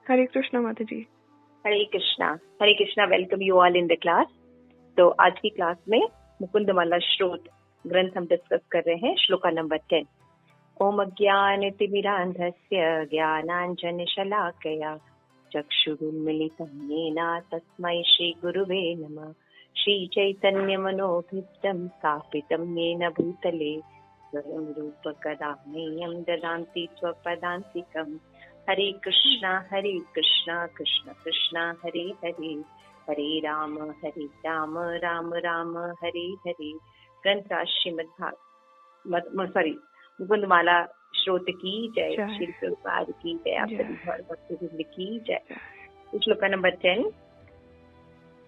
हरे कृष्णा माता जी। Hare Krishna. Welcome you all in the class. तो आज की क्लास में मुकुंदमाला श्रोत ग्रंथ हम डिस्कस कर रहे हैं। श्लोका नंबर 10। ओम अज्ञानतिमिरान्धस्य ज्ञानाञ्जनशलाकया चक्षुरुन्मिलितं येन तस्मै श्रीगुरुवे नमः। श्रीचैतन्यमनोभीष्टं स्थापितं येन भूतले स्वयं रूप कदा मह्यं ददाति स्वपदान्तिकम्। हरे कृष्णा कृष्ण कृष्णा हरे हरे, हरे राम राम राम हरे हरे। ग्रंथ श्रीमद् मुकुंदमाला श्रोत की जय। श्री प्रभुपाद की जय। आप सभी गौर भक्तवृंद की जय। श्लोक नंबर 10।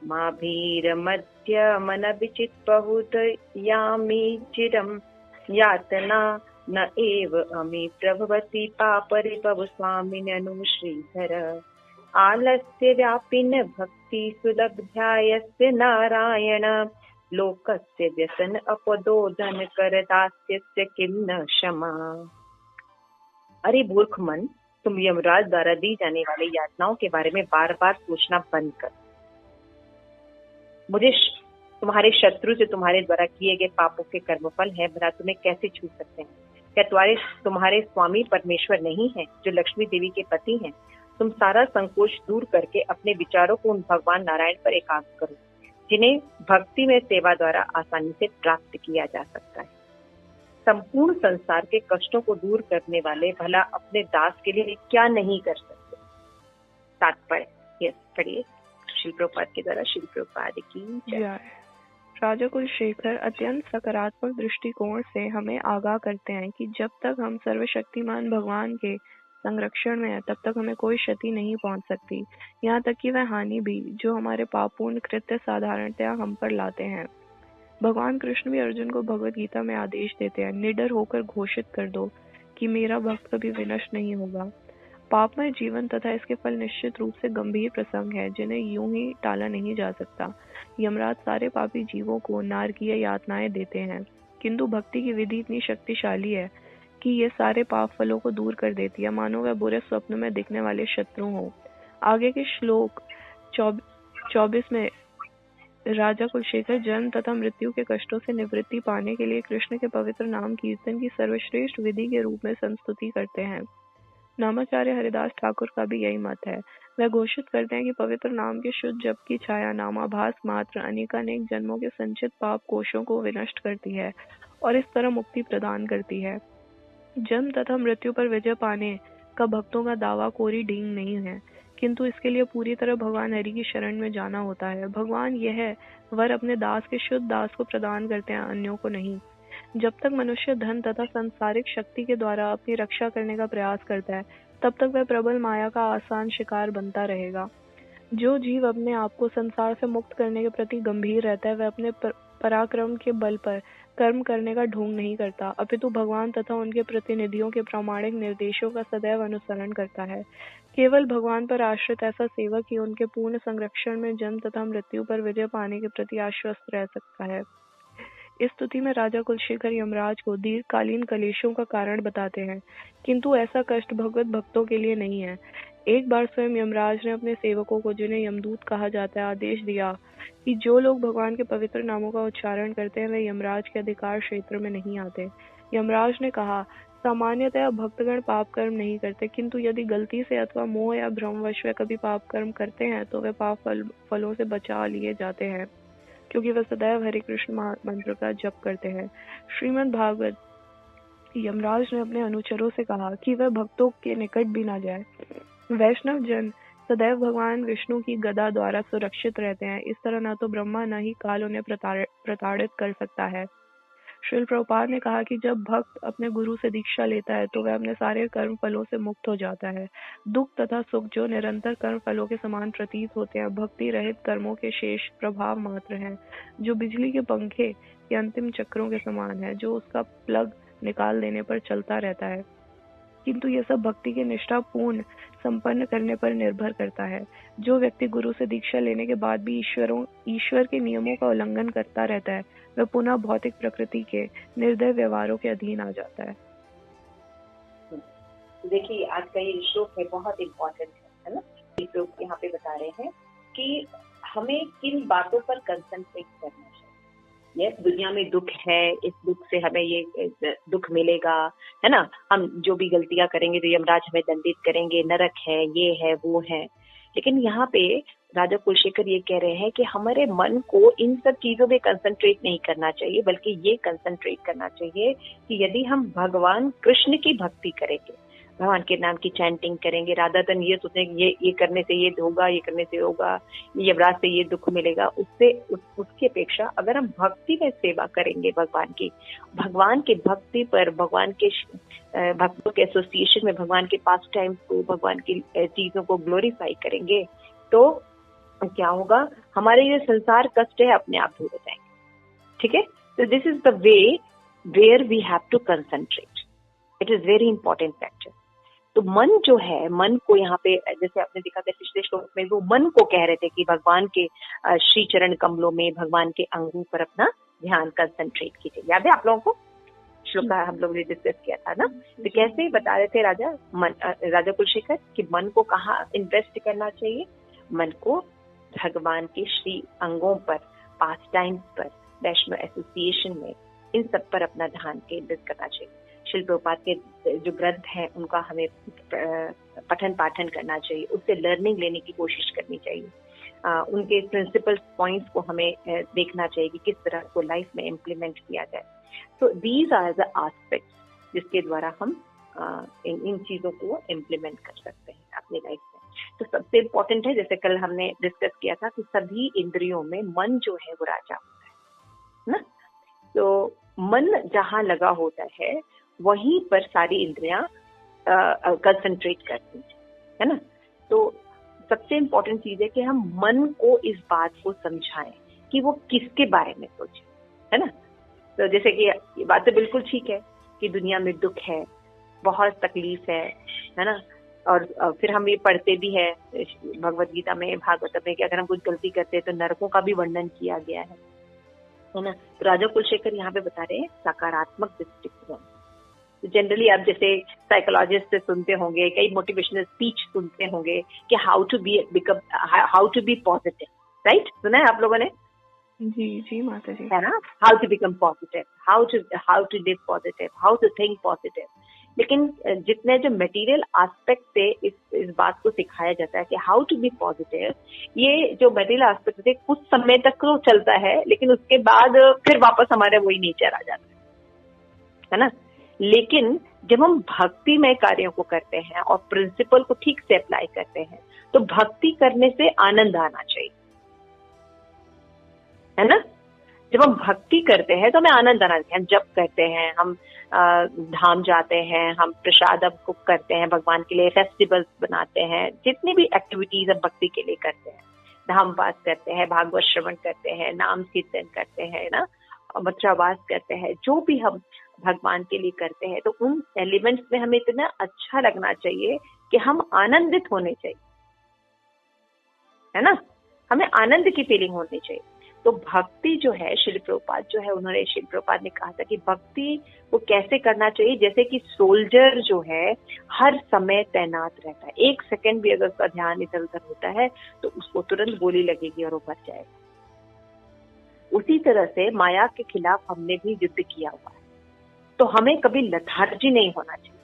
माभीरमध्य मन विचित बहुत यामी चिरम यातना न एव अमी प्रभवती पापरिपव स्वामिननु श्रीधर। आलस्य व्यापिन भक्ति सुलभध्यायस्य नारायण लोकस्य व्यसन अपदोदन कर दास्यस्य किम न क्षमा। अरे मूर्ख मन, तुम यमराज द्वारा दी जाने वाली यातनाओं के बारे में बार बार सोचना बंद कर। मुझे तुम्हारे शत्रु जो तुम्हारे द्वारा किए गए पापों के कर्मफल है भला तुम्हें कैसे छू सकते हैं? क्या तुम्हारे स्वामी परमेश्वर नहीं है जो लक्ष्मी देवी के पति हैं? तुम सारा संकोच दूर करके अपने विचारों को उन भगवान नारायण पर एकाग्र करो जिन्हें भक्ति में सेवा द्वारा आसानी से प्राप्त किया जा सकता है। संपूर्ण संसार के कष्टों को दूर करने वाले भला अपने दास के लिए क्या नहीं कर सकते? तात्पर्य पढ़िए श्री प्रभुपाद के द्वारा। श्री प्रभुपाद की जय। राजा कुलशेखर अत्यंत सकारात्मक दृष्टिकोण से हमें आगाह करते हैं कि जब तक हम सर्वशक्तिमान भगवान के संरक्षण में है तब तक हमें कोई क्षति नहीं पहुंच सकती, यहाँ तक कि वह हानि भी जो हमारे पापपूर्ण कृत्य साधारणतया हम पर लाते हैं। भगवान कृष्ण भी अर्जुन को भगवत गीता में आदेश देते हैं, निडर होकर घोषित कर दो कि मेरा भक्त कभी विनष्ट नहीं होगा। पापमय जीवन तथा इसके फल निश्चित रूप से गंभीर प्रसंग है जिन्हें यूं ही टाला नहीं जा सकता। यमराज सारे पापी जीवों को नारकीय यातनाएं देते हैं, किंतु भक्ति की विधि इतनी शक्तिशाली है कि ये सारे पाप फलों को दूर कर देती है, मानो वह बुरे स्वप्न में दिखने वाले शत्रु हो। आगे के श्लोक 24 में राजा कुलशेखर जन्म तथा मृत्यु के कष्टों से निवृत्ति पाने के लिए कृष्ण के पवित्र नाम कीर्तन की सर्वश्रेष्ठ विधि के रूप में संस्तुति करते हैं। नामाचार्य हरिदास ठाकुर का भी यही मत है। वह घोषित करते हैं कि पवित्र नाम के शुद्ध जप की छाया नामाभास मात्र अनेकानेक जन्मों के संचित पाप कोशों को विनष्ट करती है और इस तरह मुक्ति प्रदान करती है। जन्म तथा मृत्यु पर विजय पाने का भक्तों का दावा कोरी ढींग नहीं है, किंतु इसके लिए पूरी तरह भगवान हरि की शरण में जाना होता है। भगवान यह वर अपने दास के शुद्ध दास को प्रदान करते हैं, अन्यों को नहीं। जब तक मनुष्य धन तथा सांसारिक शक्ति के द्वारा अपनी रक्षा करने का प्रयास करता है तब तक वह प्रबल माया का आसान शिकार बनता रहेगा। जो जीव अपने आप को संसार से मुक्त करने के प्रति गंभीर रहता है वह अपने पराक्रम के बल पर कर्म करने का ढोंग नहीं करता, अपितु भगवान तथा उनके प्रतिनिधियों के प्रामाणिक निर्देशों का सदैव अनुसरण करता है। केवल भगवान पर आश्रित ऐसा सेवक ही उनके पूर्ण संरक्षण में जन्म तथा मृत्यु पर विजय पाने के प्रति आश्वस्त रह सकता है। इस स्तुति में राजा कुलशेखर यमराज को दीर्घकालीन कलेशों का कारण बताते हैं, किंतु ऐसा कष्ट भगवत भक्तों के लिए नहीं है। एक बार स्वयं यमराज ने अपने सेवकों को, जिन्हें यमदूत कहा जाता है, आदेश दिया कि जो लोग भगवान के पवित्र नामों का उच्चारण करते हैं वे यमराज के अधिकार क्षेत्र में नहीं आते। यमराज ने कहा, सामान्यतया भक्तगण पाप कर्म नहीं करते, किंतु यदि गलती से अथवा मोह या भ्रमवश वे कभी पाप कर्म करते हैं तो वे पाप फलों से बचा लिए जाते हैं, क्योंकि वह सदैव हरे कृष्ण मंत्र का जप करते हैं। श्रीमद् भागवत यमराज ने अपने अनुचरों से कहा कि वह भक्तों के निकट भी न जाए। वैष्णव जन सदैव भगवान विष्णु की गदा द्वारा सुरक्षित रहते हैं, इस तरह न तो ब्रह्मा न ही काल उन्हें प्रताड़ित कर सकता है। श्रील प्रभुपाद ने कहा कि जब भक्त अपने गुरु से दीक्षा लेता है तो वह अपने सारे कर्म फलों से मुक्त हो जाता है। दुख तथा सुख जो निरंतर कर्म फलों के समान प्रतीत होते हैं, भक्ति रहित कर्मों के शेष प्रभाव मात्र हैं, जो बिजली के पंखे के अंतिम चक्रों के समान है, जो उसका प्लग निकाल देने पर चलता रहता है। किंतु यह सब भक्ति के निष्ठा पूर्ण संपन्न करने पर निर्भर करता है। जो व्यक्ति गुरु से दीक्षा लेने के बाद भी ईश्वर के नियमों का उल्लंघन करता रहता है वह पुनः भौतिक प्रकृति के निर्दय व्यवहारों के अधीन आ जाता है। देखिए आज का ये श्लोक है बहुत इम्पोर्टेंट है। है ना। तो यहाँ पे बता रहे हैं कि हमें किन बातों पर कंसंट्रेट करना चाहिए। यस, दुनिया में दुख है, इस दुख से हमें ये दुख मिलेगा, है ना। हम जो भी गलतियां करेंगे तो यमराज हमें दंडित करेंगे, नरक है, ये है, वो है। लेकिन यहाँ पे राजा कुलशेखर ये कह रहे हैं कि हमारे मन को इन सब चीजों पे कंसंट्रेट नहीं करना चाहिए, बल्कि ये कंसंट्रेट करना चाहिए कि यदि हम भगवान कृष्ण की भक्ति करेंगे, भगवान के नाम की चैंटिंग करेंगे, राधा तन ये सोचेंगे ये करने से ये होगा, ये करने से होगा, ये यमराज से ये दुख मिलेगा, उससे उसकी अपेक्षा अगर हम भक्ति में सेवा करेंगे भगवान की भक्ति पर, भगवान के भक्तों के एसोसिएशन में भगवान के पास टाइम्स को, भगवान की चीजों को ग्लोरीफाई करेंगे, तो क्या होगा, हमारे ये संसार कष्ट है अपने आप दूर हो जाएंगे। ठीक है, तो this is the way where we have to concentrate. It is very important factor. तो मन जो है, मन को यहाँ पे जैसे आपने देखा था पिछले श्लोक में, वो मन को कह रहे थे कि भगवान के श्री चरण कमलों में, भगवान के अंगों पर अपना ध्यान कंसंट्रेट कीजिए। याद है आप लोगों को श्लोक हम लोग ने डिस्कस किया था ना। तो कैसे बता रहे थे राजा कुलशेखर कि मन को कहाँ इन्वेस्ट करना चाहिए, मन को भगवान के श्री अंगों पर, पास टाइम्स पर, वैष्णव एसोसिएशन में, इन सब पर अपना ध्यान केंद्रित करना चाहिए। शिल प्रभुपाद के जो ग्रंथ हैं उनका हमें पठन पाठन करना चाहिए, उससे लर्निंग लेने की कोशिश करनी चाहिए। उनके प्रिंसिपल पॉइंट्स को हमें देखना चाहिए कि किस तरह को लाइफ में इम्प्लीमेंट किया जाए। तो दीज आर द एस्पेक्ट्स जिसके द्वारा हम इन चीजों को इम्प्लीमेंट कर सकते हैं अपनी लाइफ में। तो सबसे इम्पोर्टेंट है, जैसे कल हमने डिस्कस किया था कि सभी इंद्रियों में मन जो है वो राजा होता है ना। तो मन जहाँ लगा होता है वहीं पर सारी इंद्रियां कंसंट्रेट करती है ना। तो सबसे इम्पोर्टेंट चीज है कि हम मन को इस बात को समझाएं कि वो किसके बारे में सोचे, है ना। तो जैसे कि ये बात तो बिल्कुल ठीक है कि दुनिया में दुख है, बहुत तकलीफ है ना। और फिर हम ये पढ़ते भी है भगवत गीता में, भागवत में, कि अगर हम कुछ गलती करते हैं तो नरकों का भी वर्णन किया गया है ना। तो राजा कुलशेखर यहाँ पे बता रहे हैं सकारात्मक दृष्टिकोण। तो जनरली आप जैसे साइकोलॉजिस्ट से सुनते होंगे, कई मोटिवेशनल स्पीच सुनते होंगे कि how to be positive, right? सुना है आप लोगों ने? जी माता जी, है ना। How to become positive, how to live positive, how to think positive. लेकिन जितने जो मटेरियल एस्पेक्ट से इस बात को सिखाया जाता है कि हाउ टू बी पॉजिटिव, ये जो मटेरियल एस्पेक्ट से कुछ समय तक तो चलता है, लेकिन उसके बाद फिर वापस हमारे वही नेचर आ जाता है ना। लेकिन जब हम भक्ति में कार्यों को करते हैं और प्रिंसिपल को ठीक से अप्लाई करते हैं, तो भक्ति करने से आनंद आना चाहिए, है ना। जब हम भक्ति करते हैं तो हमें आनंद आना चाहिए। हम जप करते हैं, हम धाम जाते हैं, हम प्रसाद अब कुक करते हैं भगवान के लिए, फेस्टिवल्स बनाते हैं, जितनी भी एक्टिविटीज हम भक्ति के लिए करते हैं, धाम वास करते हैं, भागवत श्रवण करते हैं, नाम कीर्तन करते हैं ना, मथुरावास करते हैं, जो भी हम भगवान के लिए करते हैं, तो उन एलिमेंट्स में हमें इतना अच्छा लगना चाहिए कि हम आनंदित होने चाहिए, है ना। हमें आनंद की फीलिंग होनी चाहिए। तो भक्ति जो है, शिल प्रभुपाद जो है, शिल प्रभुपाद ने कहा था कि भक्ति को कैसे करना चाहिए, जैसे कि सोल्जर जो है हर समय तैनात रहता है, एक सेकंड भी अगर उसका ध्यान इधर उधर होता है तो उसको तुरंत गोली लगेगी और वो मर जाएगा। उसी तरह से माया के खिलाफ हमने भी युद्ध किया हुआ है, तो हमें कभी लथार्जी नहीं होना चाहिए,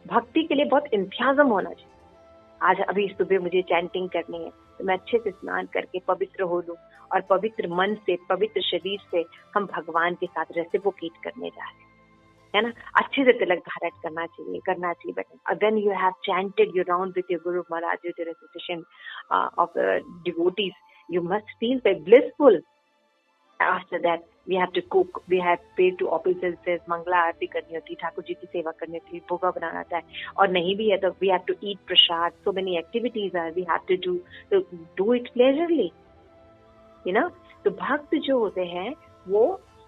भक्ति के लिए बहुत इंतजाम होना चाहिए। आज अभी सुबह मुझे चैंटिंग करनी है, तो मैं अच्छे से स्नान करके पवित्र हो लूं, और पवित्र मन से, पवित्र शरीर से हम भगवान के साथ रेसिप्रोकेट करने जा रहे हैं, है ना। अच्छे से तिलक धारण करना चाहिए बेटा। Then you have chanted you round with your guru Maharaj, with your recitation of devotees, you must feel very blissful. After that, we have to cook, we have paid to offices, मंगला आरती करनी होती है, ठाकुर जी की सेवा करनी होती है, भोगा बनाना होता है, और नहीं भी है तो we have to eat Prasad, so many activities are we have to do it pleasurely, you know। तो भक्त जो होते हैं वो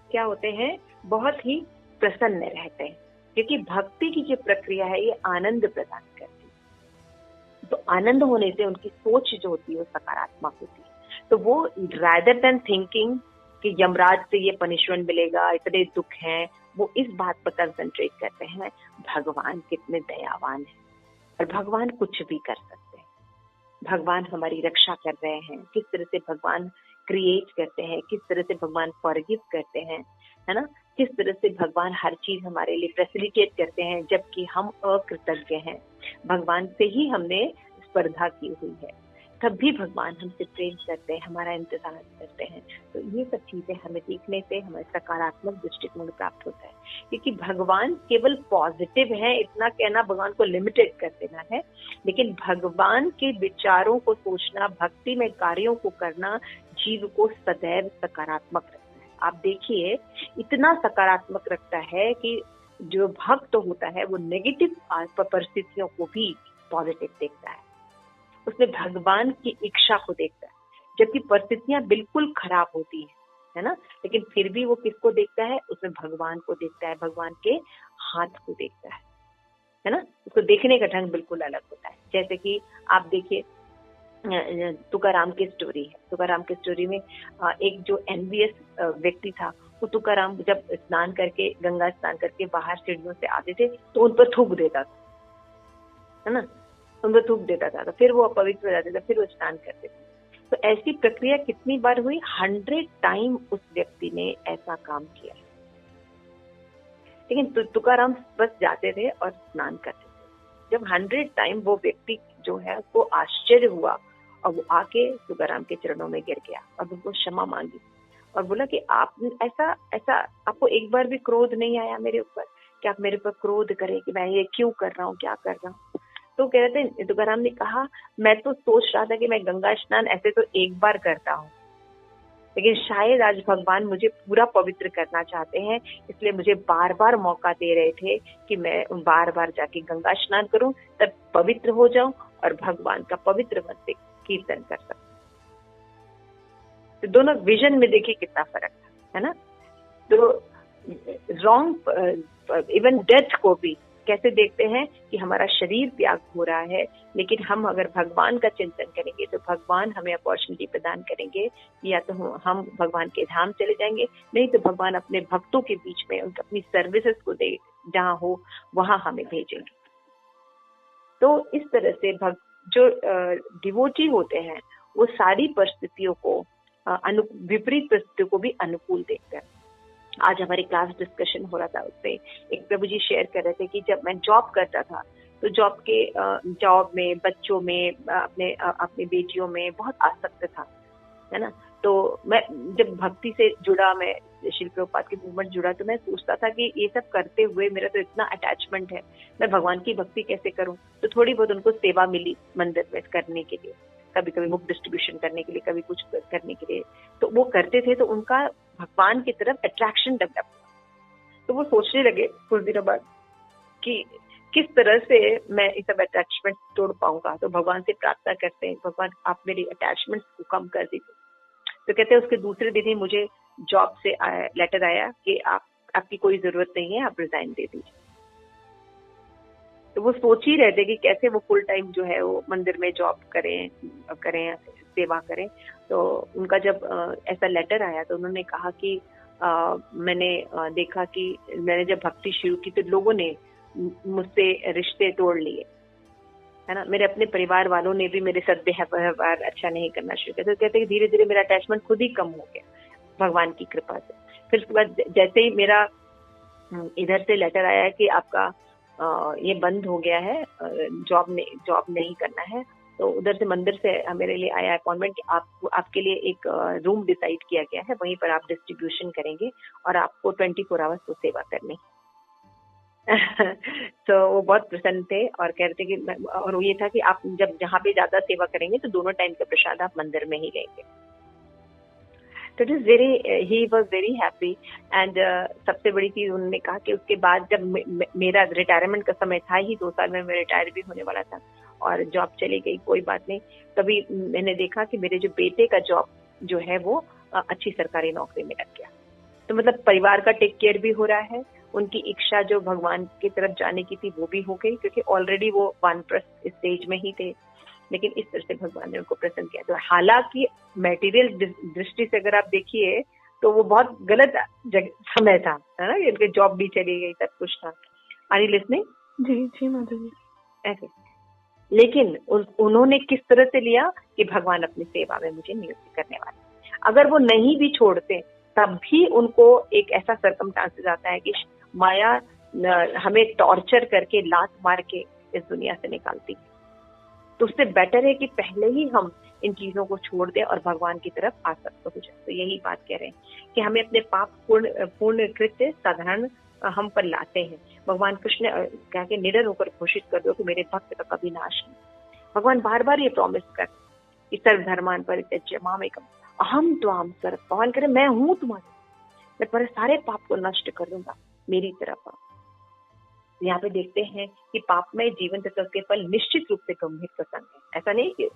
क्या होते हैं, बहुत ही प्रसन्न रहते हैं, क्योंकि भक्ति की जो प्रक्रिया है ये आनंद प्रदान करती है। तो आनंद होने से उनकी सोच जो होती है वो सकारात्मक होती है। तो वो rather than thinking कि यमराज से ये पनिशमेंट मिलेगा, इतने दुख हैं, वो इस बात पर कंसंट्रेट करते हैं भगवान कितने दयावान है और भगवान कुछ भी कर सकते हैं, भगवान हमारी रक्षा कर रहे हैं, किस तरह से भगवान क्रिएट करते हैं, किस तरह से भगवान फॉरगिव करते हैं, है ना, किस तरह से भगवान हर चीज हमारे लिए फैसिलिटेट करते हैं, जबकि हम अकृतज्ञ हैं। भगवान से ही हमने स्पर्धा की हुई है, तब भी भगवान हमसे प्रेम करते हैं, हमारा इंतजार करते हैं। तो ये सब चीजें हमें देखने से हमें सकारात्मक दृष्टिकोण प्राप्त होता है, क्योंकि भगवान केवल पॉजिटिव है, इतना कहना भगवान को लिमिटेड कर देना है, लेकिन भगवान के विचारों को सोचना, भक्ति में कार्यों को करना जीव को सदैव सकारात्मक रखता है। आप देखिए, इतना सकारात्मक रखता है कि जो भक्त होता है वो नेगेटिव परिस्थितियों को भी पॉजिटिव देखता है, उसमें भगवान की इच्छा को देखता है। जबकि परिस्थितियां बिल्कुल खराब होती है ना, लेकिन फिर भी वो किसको देखता है, उसमें भगवान को देखता है, भगवान के हाथ को देखता है ना। उसको देखने का ढंग बिल्कुल अलग होता है। जैसे कि आप देखिए तुकाराम की स्टोरी है। तुकाराम की स्टोरी में एक जो एनवियस व्यक्ति था, वो तुकाराम जब स्नान करके, गंगा स्नान करके बाहर सीढ़ियों से आते थे तो उन पर थूक देता था, है ना, उन पर थूक देता था, तो फिर वो अपवित्र हो जाते थे, फिर वो स्नान करते थे। तो ऐसी प्रक्रिया कितनी बार हुई? 100 टाइम उस व्यक्ति ने ऐसा काम किया। लेकिन तुकाराम बस जाते थे और स्नान करते थे। जब 100 टाइम वो व्यक्ति जो है उसको आश्चर्य हुआ और वो आके तुकाराम के चरणों में गिर गया और उनको क्षमा मांगी और बोला कि आप ऐसा आपको एक बार भी क्रोध नहीं आया मेरे ऊपर, कि आप मेरे पर क्रोध करें कि मैं ये क्यों कर रहा हूँ, क्या कर रहा हूँ। तो कह रहे थे, तुकाराम ने कहा, मैं तो सोच रहा था कि मैं गंगा स्नान ऐसे तो एक बार करता हूँ, लेकिन शायद आज भगवान मुझे पूरा पवित्र करना चाहते हैं, इसलिए मुझे बार बार मौका दे रहे थे कि मैं बार बार जाके गंगा स्नान करूं, तब पवित्र हो जाऊं और भगवान का पवित्र मन से कीर्तन कर सकूं। तो दोनों विजन में देखिए कितना फर्क था, है ना। तो रॉन्ग इवन डेथ को भी कैसे देखते हैं कि हमारा शरीर त्याग हो रहा है, लेकिन हम अगर भगवान का चिंतन करेंगे तो भगवान हमें अपॉर्चुनिटी प्रदान करेंगे, या तो हम भगवान के धाम चले जाएंगे, नहीं तो भगवान अपने भक्तों के बीच में उनकी अपनी सर्विसेज को दे, जहां हो वहां हमें भेजेंगे। तो इस तरह से जो डिवोटी होते हैं वो सारी परिस्थितियों को विपरीत परिस्थितियों को भी अनुकूल देखते हैं। आज हमारी क्लास डिस्कशन हो रहा था, उससे एक प्रभु जी शेयर कर रहे थे कि जब मैं जॉब करता था तो जॉब में, बच्चों में, अपनी बेटियों में बहुत आसक्त था, है ना। तो मैं जब भक्ति से जुड़ा, मैं श्रील प्रभुपाद के मूवमेंट जुड़ा, तो मैं सोचता था कि ये सब करते हुए मेरा तो इतना अटैचमेंट है, मैं भगवान की भक्ति कैसे करूं। तो थोड़ी बहुत उनको सेवा मिली मंदिर में करने के लिए, कभी कभी बुक डिस्ट्रीब्यूशन करने के लिए, कभी कुछ करने के लिए, तो वो करते थे, तो उनका भगवान की तरफ अट्रैक्शन डेवलप हुआ। तो वो सोचने लगे कुछ दिनों बाद कि किस तरह से मैं इस सब अटैचमेंट तोड़ पाऊंगा। तो भगवान से प्रार्थना करते हैं, भगवान आप मेरी अटैचमेंट को कम कर दीजिए। तो कहते हैं उसके दूसरे दिन ही मुझे जॉब से लेटर आया कि आपकी कोई जरूरत नहीं है, आप रिजाइन दे दीजिए। तो वो सोच ही रहे थे कि कैसे वो फुल टाइम जो है वो मंदिर में जॉब करें, सेवा करें। तो उनका जब ऐसा लेटर आया तो उन्होंने कहा कि मैंने देखा कि मैंने जब भक्ति शुरू की तो लोगों ने मुझसे रिश्ते तोड़ लिए, है ना। मेरे अपने परिवार वालों ने भी मेरे साथ व्यवहार अच्छा नहीं करना शुरू किया। तो कहते हैं धीरे धीरे मेरा अटैचमेंट खुद ही कम हो गया भगवान की कृपा से। फिर उसके बाद जैसे ही मेरा इधर से लेटर आया कि आपका ये बंद हो गया है, जॉब नहीं करना है, तो उधर से मंदिर से मेरे लिए आया अपॉइंटमेंट कि आपके लिए एक रूम डिसाइड किया गया है, वहीं पर आप डिस्ट्रीब्यूशन करेंगे और आपको 24 आवर्स तो सेवा करनी। तो वो बहुत प्रसन्न थे और कह रहे थे कि, और ये था कि आप जब जहाँ पे ज्यादा सेवा करेंगे तो दोनों टाइम का प्रसाद आप मंदिर में ही लेंगे। तो he was very happy. And सबसे बड़ी चीज उन्होंने कहा कि उसके बाद जब मेरा रिटायरमेंट का समय था ही, 2 साल में मैं रिटायर भी होने वाला था और जॉब चली गई, कोई बात नहीं, तभी मैंने देखा कि मेरे जो बेटे का जॉब जो है वो अच्छी सरकारी नौकरी में लग गया। तो मतलब परिवार का टेक केयर भी हो रहा है, उनकी इच्छा जो भगवान की तरफ जाने की थी वो भी हो गई, क्योंकि ऑलरेडी वो वानप्रस्थ स्टेज में ही थे, लेकिन इस तरह से भगवान ने उनको प्रसन्न किया। तो हालांकि मटेरियल दृष्टि से अगर आप देखिए तो वो बहुत गलत समय था, है ना, उनके जॉब भी चली गई, सब कुछ था। Are you listening? जी माता जी। ऐसे लेकिन उन्होंने किस तरह से लिया कि भगवान अपनी सेवा में मुझे नियुक्त करने वाले। अगर वो नहीं भी छोड़ते तब भी उनको एक ऐसा सर्कमस्टांसेस आता है कि माया हमें टॉर्चर करके लात मार के इस दुनिया से निकालती। तो उससे बेटर है कि पहले ही हम इन चीजों को छोड़ दें और भगवान की तरफ आसक्त हो जाए। तो यही बात कह रहे हैं कि हमें अपने पाप पूर्ण कृत्य साधारण हम पर लाते हैं। भगवान कृष्ण कह के निडर होकर घोषित कर दो कि मेरे भक्त का कभी नाश नहीं। भगवान बार बार ये प्रॉमिस कर कि सर्वधर्मान् परित्यज्य मामेकम् अहम त्वाम सर्व। भगवान करे मैं हूं तुम्हारे, मैं तुम्हारे सारे पाप को नष्ट कर दूंगा, मेरी तरफ आओ। यहाँ पे देखते हैं कि पापमय जीवन तथा उसके फल निश्चित रूप से गंभीर प्रसंग है। ऐसा नहीं कि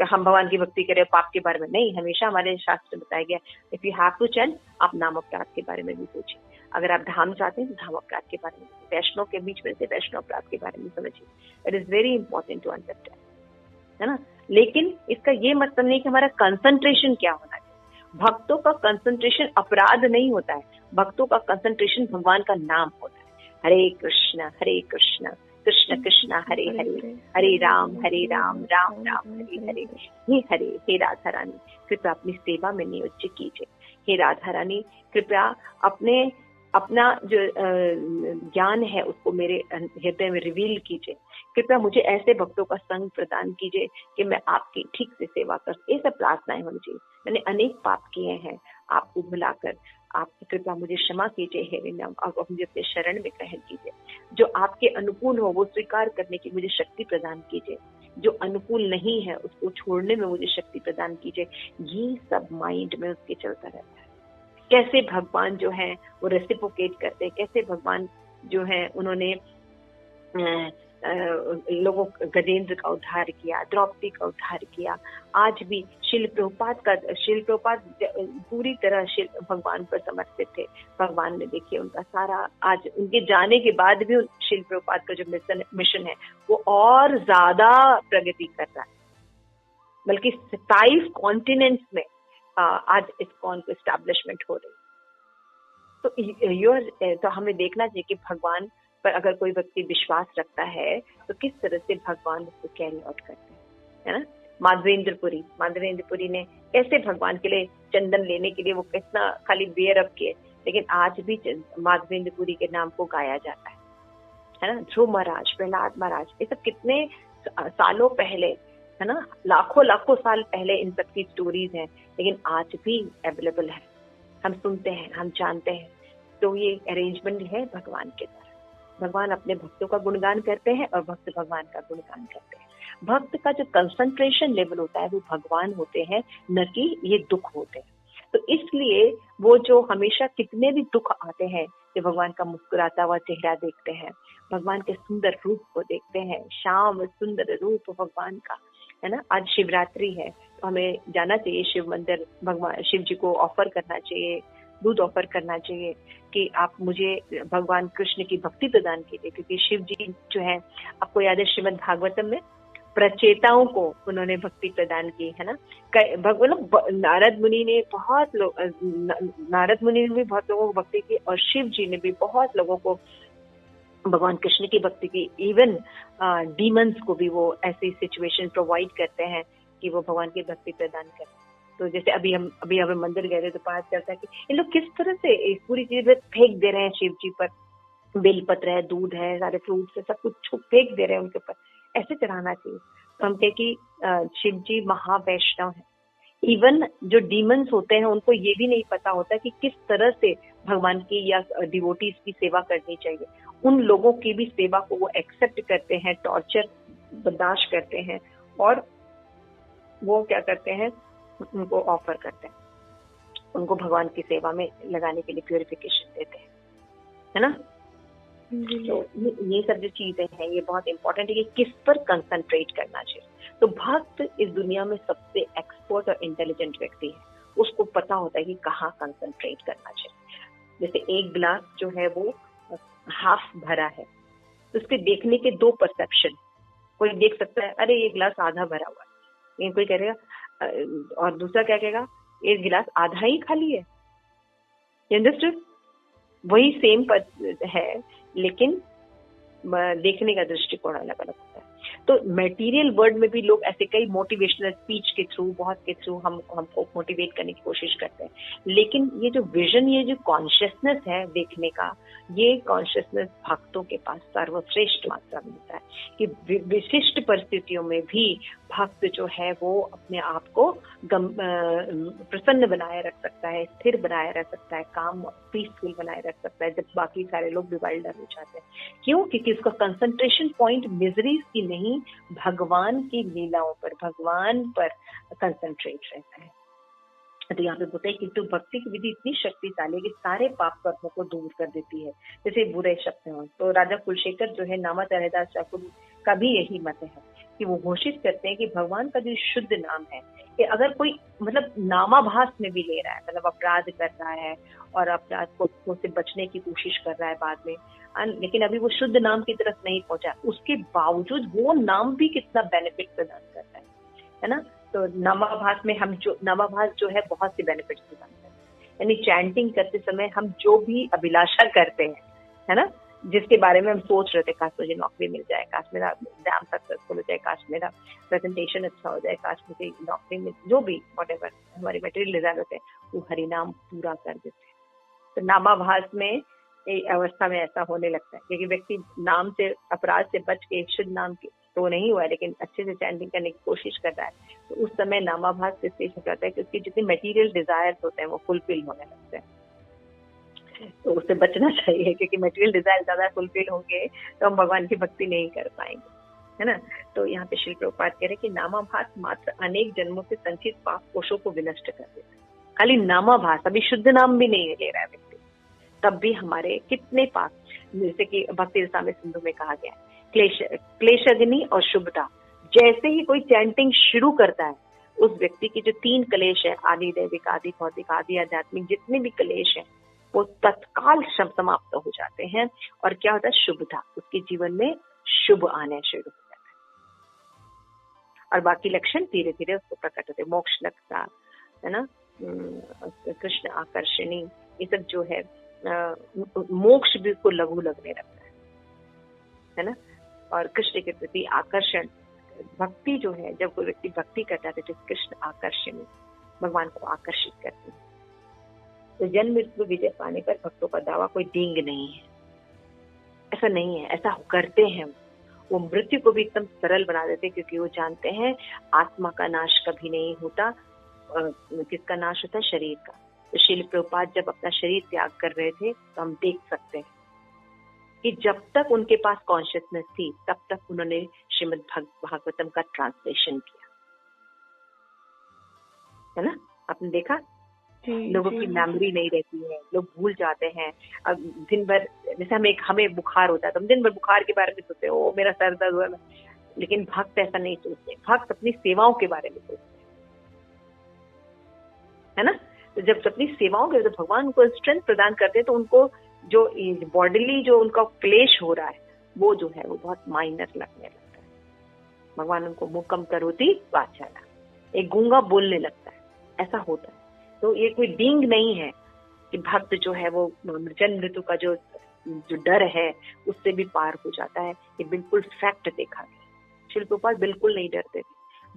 हम भगवान की भक्ति करें पाप के बारे में नहीं। हमेशा हमारे शास्त्र में बताया गया इफ यू हैव टू चल, आप नाम अपराध के बारे में भी सोचिए। अगर आप धाम चाहते हैं तो धाम अपराध के बारे में, वैष्णव के बीच में से वैष्णव अपराध के बारे में समझिए। It is very important to understand, है ना। लेकिन इसका ये मतलब नहीं कि हमारा कंसंट्रेशन क्या होना चाहिए। भक्तों का कंसंट्रेशन अपराध नहीं होता है, भक्तों का कंसंट्रेशन भगवान का नाम होता है। हरे कृष्ण कृष्ण कृष्ण हरे हरे, हरे राम राम राम हरे हरे। हे हरे, हे राधा रानी कृपया अपनी सेवा में नियोज्य कीजिए। हे राधा रानी कृपया अपना जो ज्ञान है उसको मेरे हृदय में रिवील कीजिए। कृपया मुझे ऐसे भक्तों का संग प्रदान कीजिए कि मैं आपकी ठीक से सेवा कर। ये सब प्रार्थनाएं होनी चाहिए। मैंने अनेक पाप किए हैं, आपको भुलाकर आप कृपया मुझे क्षमा कीजिए हे विनम्र, और मुझे अपने शरण में ग्रहण कीजिए। जो आपके अनुकूल हो वो स्वीकार करने की मुझे शक्ति प्रदान कीजिए, जो अनुकूल नहीं है उसको छोड़ने में मुझे शक्ति प्रदान कीजिए। ये सब माइंड में उसके चलता रहता है। कैसे भगवान जो है वो रेसिप्रोकेट करते हैं, कैसे भगवान जो है उन्होंने लोगों गजेंद्र का उद्धार किया, द्रौपदी का उद्धार किया। आज भी शिल प्रभुपाद पूरी तरह भगवान पर समर्पित थे। भगवान ने देखिए उनका सारा, आज उनके जाने के बाद भी शिल प्रभुपाद का जो मिशन है वो और ज्यादा प्रगति कर रहा है। बल्कि 27 कॉन्टिनेंट्स में आज इस्कॉन को एस्टैब्लिशमेंट हो रही। तो हमें देखना चाहिए कि भगवान पर अगर कोई व्यक्ति विश्वास रखता है तो किस तरह से भगवान उसको कैरी आउट करते हैं, है ना। माधवेंद्रपुरी ने कैसे भगवान के लिए चंदन लेने के लिए वो कितना खाली बेयर अप किए, लेकिन आज भी माधवेंद्रपुरी के नाम को गाया जाता है ना। ध्रुव महाराज, प्रहलाद महाराज, ये सब कितने सालों पहले, है ना, लाखों साल पहले इन सब की स्टोरीज हैं, लेकिन आज भी अवेलेबल है। हम सुनते हैं, हम जानते हैं। तो ये अरेंजमेंट है भगवान के द्वारा। भगवान अपने भक्तों का गुणगान करते हैं और भक्त भगवान का गुणगान करते हैं। भक्त का जो कंसंट्रेशन लेवल होता है वो भगवान होते हैं, न कि ये दुख होते हैं। तो इसलिए वो जो हमेशा कितने भी दुख आते हैं, जो भगवान का मुस्कुराता हुआ चेहरा देखते हैं, भगवान के सुंदर रूप को देखते हैं, श्याम सुंदर रूप भगवान का, है ना। आज शिवरात्रि है तो हमें जाना चाहिए शिव मंदिर, भगवान शिव जी को ऑफर करना चाहिए, दूध ऑफर करना चाहिए कि आप मुझे भगवान कृष्ण की भक्ति प्रदान कीजिए। क्योंकि शिव जी जो है, आपको याद है श्रीमद् भागवतम में प्रचेताओं को उन्होंने भक्ति प्रदान की, है ना। नारद मुनि ने भी बहुत लोगों को भक्ति की और शिव जी ने भी बहुत लोगों को भगवान कृष्ण की भक्ति की। इवन डीमंस को भी वो ऐसी सिचुएशन प्रोवाइड करते हैं कि वो भगवान की भक्ति प्रदान करते हैं। तो जैसे अभी हम मंदिर गए थे तो पता चलता है कि ये लोग किस तरह से इस पूरी चीज फेंक दे रहे हैं शिव जी पर। बेलपत्र है, दूध है, सारे फ्रूट्स है, सब कुछ फेंक दे रहे हैं उनके ऊपर। ऐसे चढ़ाना चाहिए। तो हम कहे कि शिव जी महावैष्णव है। इवन जो डीमंस होते हैं उनको ये भी नहीं पता होता कि किस तरह से भगवान की या डिवोटीज की सेवा करनी चाहिए। उन लोगों की भी सेवा को वो एक्सेप्ट करते हैं, टॉर्चर बर्दाश्त करते हैं और वो क्या करते हैं, उनको ऑफर करते हैं, उनको भगवान की सेवा में लगाने के लिए प्यूरिफिकेशन देते हैं, है ना। तो ये सब जो चीजें हैं ये बहुत इंपॉर्टेंट है कि किस पर कंसंट्रेट करना चाहिए। तो भक्त इस दुनिया में सबसे एक्सपर्ट और इंटेलिजेंट व्यक्ति है, उसको पता होता है कि कहाँ कंसंट्रेट करना चाहिए। जैसे एक गिलास जो है वो हाफ भरा है तो उसके देखने के दो परसेप्शन। कोई देख सकता है अरे ये गिलास आधा भरा हुआ है, लेकिन कोई कहेगा और दूसरा क्या कहेगा ये गिलास आधा ही खाली है। अंडरस्टूड? वही सेम है लेकिन देखने का दृष्टिकोण अलग अलग होता है। तो मटेरियल वर्ल्ड में भी लोग ऐसे कई मोटिवेशनल स्पीच के थ्रू, बहुत के थ्रू हमको मोटिवेट करने की कोशिश करते हैं, लेकिन ये जो विजन, ये जो कॉन्शियसनेस है देखने का, ये कॉन्शियसनेस भक्तों के पास सर्वश्रेष्ठ मात्रा में होता है कि विशिष्ट परिस्थितियों में भी भक्त जो है वो अपने आप को प्रसन्न बनाए रख सकता है, स्थिर बनाए रख सकता है, काम पीसफुल बनाए रख सकता है, जब बाकी सारे लोग बिवाइल्डर हो जाते हैं। क्यों? क्योंकि उसका कंसंट्रेशन पॉइंट मिजरीज की नहीं, भगवान की लीलाओं पर, भगवान पर कंसंट्रेट रहता है। तो यहाँ पे बोलते हैं कि तो भक्ति की विधि इतनी शक्तिशाली है कि सारे पाप कर्मों को दूर कर देती है, जैसे बुरे शब्द हो। तो राजा कुलशेखर जो है नामाचार्य दास ठाकुर का भी यही मत है कि वो घोषित करते हैं कि भगवान का जो शुद्ध नाम है, कि अगर कोई मतलब नामाभास में भी ले रहा है, मतलब अपराध कर रहा है और अपराध को से बचने की कोशिश कर रहा है बाद में, लेकिन अभी वो शुद्ध नाम की तरफ नहीं पहुंचा, उसके बावजूद वो नाम भी कितना बेनिफिट प्रदान करता है ना। तो नामाभास में नामाभास जो है बहुत सी बेनिफिट्स प्रदान करता है, यानी चैंटिंग करते समय हम जो भी अभिलाषा करते हैं, है ना, जिसके बारे में हम सोच रहे थे, काश मुझे नौकरी मिल जाए, काश मेरा एग्जाम सक्सेसफुल हो जाए, काश मेरा प्रेजेंटेशन अच्छा हो जाए, काश मुझे नौकरी मिल, जो भी व्हाटएवर हमारे मटेरियल डिजायर होते हैं, वो हरिनाम पूरा कर देते हैं। तो नामाभास में अवस्था में ऐसा होने लगता है, क्योंकि व्यक्ति नाम से, अपराध से बच के शुद्ध नाम के तो नहीं हुआ है, लेकिन अच्छे से चैंटिंग करने की कोशिश कर रहा है, तो उस समय नामाभास से स्टेज हो जाता है कि उसके जितने मटेरियल डिजायर्स होते हैं वो फुलफिल होने लगते हैं। तो उससे बचना चाहिए, क्योंकि मटेरियल डिजायर ज्यादा फुलफिल होंगे तो हम भगवान की भक्ति नहीं कर पाएंगे, है ना। तो यहाँ पे श्री प्रभुपाद कह रहे हैं कि नामाभास मात्र अनेक जन्मों से संचित पाप कोशों को विनष्ट कर देता है। खाली नामाभास, अभी शुद्ध नाम भी नहीं ले रहा है व्यक्ति, तब भी हमारे कितने पाप, जैसे कि भक्ति रसामृत सिंधु में कहा गया है, क्लेशाग्नि और शुभता, जैसे ही कोई चैंटिंग शुरू करता है उस व्यक्ति की जो 3 कलेश है, आदि दैविक, आदि भौतिक, आदि आध्यात्मिक, जितने भी कलेश हैं वो तत्काल समाप्त हो जाते हैं। और क्या होता है? शुभता, उसके जीवन में शुभ आने शुरू हो जाता है और बाकी लक्षण धीरे धीरे उसको प्रकट होते, मोक्ष लगता है ना, कृष्ण आकर्षणी, ये सब जो है मोक्ष भी उसको लघु लगने लगता है ना। और कृष्ण के प्रति आकर्षण, भक्ति जो है, जब कोई व्यक्ति भक्ति करता है तो कृष्ण आकर्षणी, भगवान को आकर्षित करती है। तो जन्म मृत्यु विजय पाने पर भक्तों का दावा कोई डींग नहीं है, ऐसा नहीं है, ऐसा करते हैं वो मृत्यु को भी एकदम सरल बना देते, क्योंकि वो जानते हैं आत्मा का नाश कभी नहीं होता। किसका नाश होता है? शरीर का। तो श्रील प्रभुपाद जब अपना शरीर त्याग कर रहे थे तो हम देख सकते हैं कि जब तक उनके पास कॉन्शियसनेस थी तब तक उन्होंने श्रीमद् भागवतम का ट्रांसलेशन किया, है ना। आपने देखा लोगों की मेमोरी नहीं रहती है, लोग भूल जाते हैं। अब दिन भर, जैसे हमें बुखार होता है तो हम दिन भर बुखार के बारे में सोचते हैं, ओ मेरा सर दर्द हुआ, लेकिन भक्त ऐसा नहीं सोचते, भक्त अपनी सेवाओं के बारे में सोचते हैं, है ना। तो जब अपनी सेवाओं के, तो भगवान उनको स्ट्रेंथ प्रदान करते हैं, तो उनको जो बॉडीली जो उनका क्लेश हो रहा है वो जो है वो बहुत माइनर लगने लगता है। भगवान उनको मुकम करोति वाचाला, एक गूंगा बोलने लगता है, ऐसा होता है। तो ये कोई डींग नहीं है कि भक्त जो है वो जन्म मृत्यु का जो डर है उससे भी पार हो जाता है। ये बिल्कुल फैक्ट देखा गया। श्रील प्रभुपाद बिल्कुल नहीं डरते थे,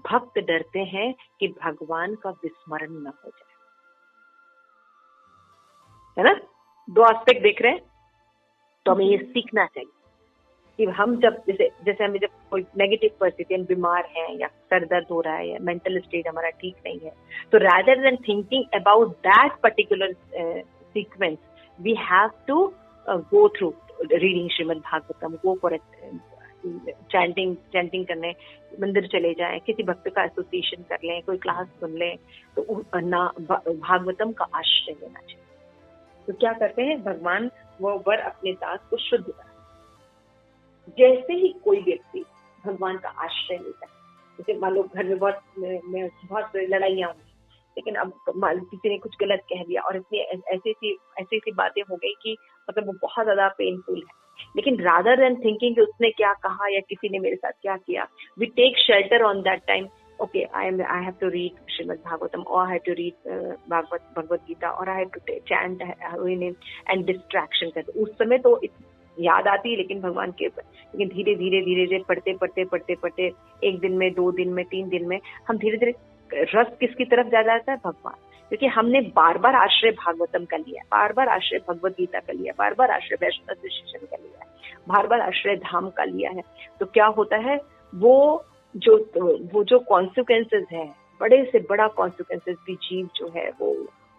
भक्त डरते हैं कि भगवान का विस्मरण न हो जाए, है ना। 2 एस्पेक्ट देख रहे हैं, तो हमें ये सीखना चाहिए कि हम जब जैसे हमें जब कोई नेगेटिव परिस्थिति, हम बीमार हैं या सर दर्द हो रहा है या मेंटल स्टेट हमारा ठीक नहीं है, तो rather than thinking about that particular sequence, we have to go through reading Shrimad Bhagavatam, go for chanting करने, मंदिर चले जाएं, किसी भक्त का एसोसिएशन कर लें, कोई क्लास सुन लें, तो भागवतम का आश्रय लेना चाहिए। तो क्या करते हैं भगवान, वो वर अपने दास को शुद्ध कर, जैसे ही कोई व्यक्ति भगवान का आश्रय लेता है, जैसे मान लो घर में बहुत लड़ाइयाँ हुई, लेकिन अब किसी ने कुछ गलत कह दिया और इतनी ऐसी बातें हो गई कि मतलब वो बहुत ज्यादा पेनफुल है, लेकिन रादर देन थिंकिंग कि उसने क्या कहा या किसी ने मेरे साथ क्या किया, we take shelter on that time. Okay, I have to read Srimad Bhagavatam, or I have to read Bhagavad Gita, or I have to chant holy name and distraction करते। उस समय तो याद आती है लेकिन भगवान के, लेकिन धीरे धीरे धीरे धीरे पढ़ते पढ़ते पढ़ते पढ़ते 1 दिन में, 2 दिन में, 3 दिन में हम धीरे धीरे रस किसकी तरफ जा जाता है? भगवान। क्योंकि हमने बार बार आश्रय भागवतम का लिया, बार बार आश्रय भगवत गीता का लिया, बार बार आश्रय वैष्णव दर्शन का लिया है, बार बार आश्रय धाम का लिया है। तो क्या होता है, वो जो कॉन्सिक्वेंसेस है, बड़े से बड़ा कॉन्सिक्वेंसेस भी जीव जो है वो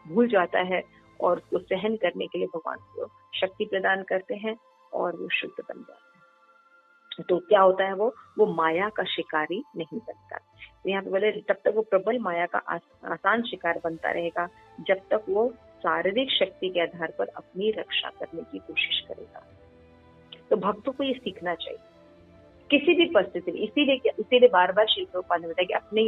भूल जाता है और उसको सहन करने के लिए भगवान को शक्ति प्रदान करते हैं और वो शुद्ध बन जाता है। तो क्या होता है, वो माया का शिकारी नहीं बनता। यहाँ पे बोले तब तक वो प्रबल माया का आसान शिकार बनता रहेगा जब तक वो शारीरिक शक्ति के आधार पर अपनी रक्षा करने की कोशिश करेगा। तो भक्तों को ये सीखना चाहिए किसी भी परिस्थिति में। इसीलिए बार बार श्री प्रभुपाद ने बताया कि अपनी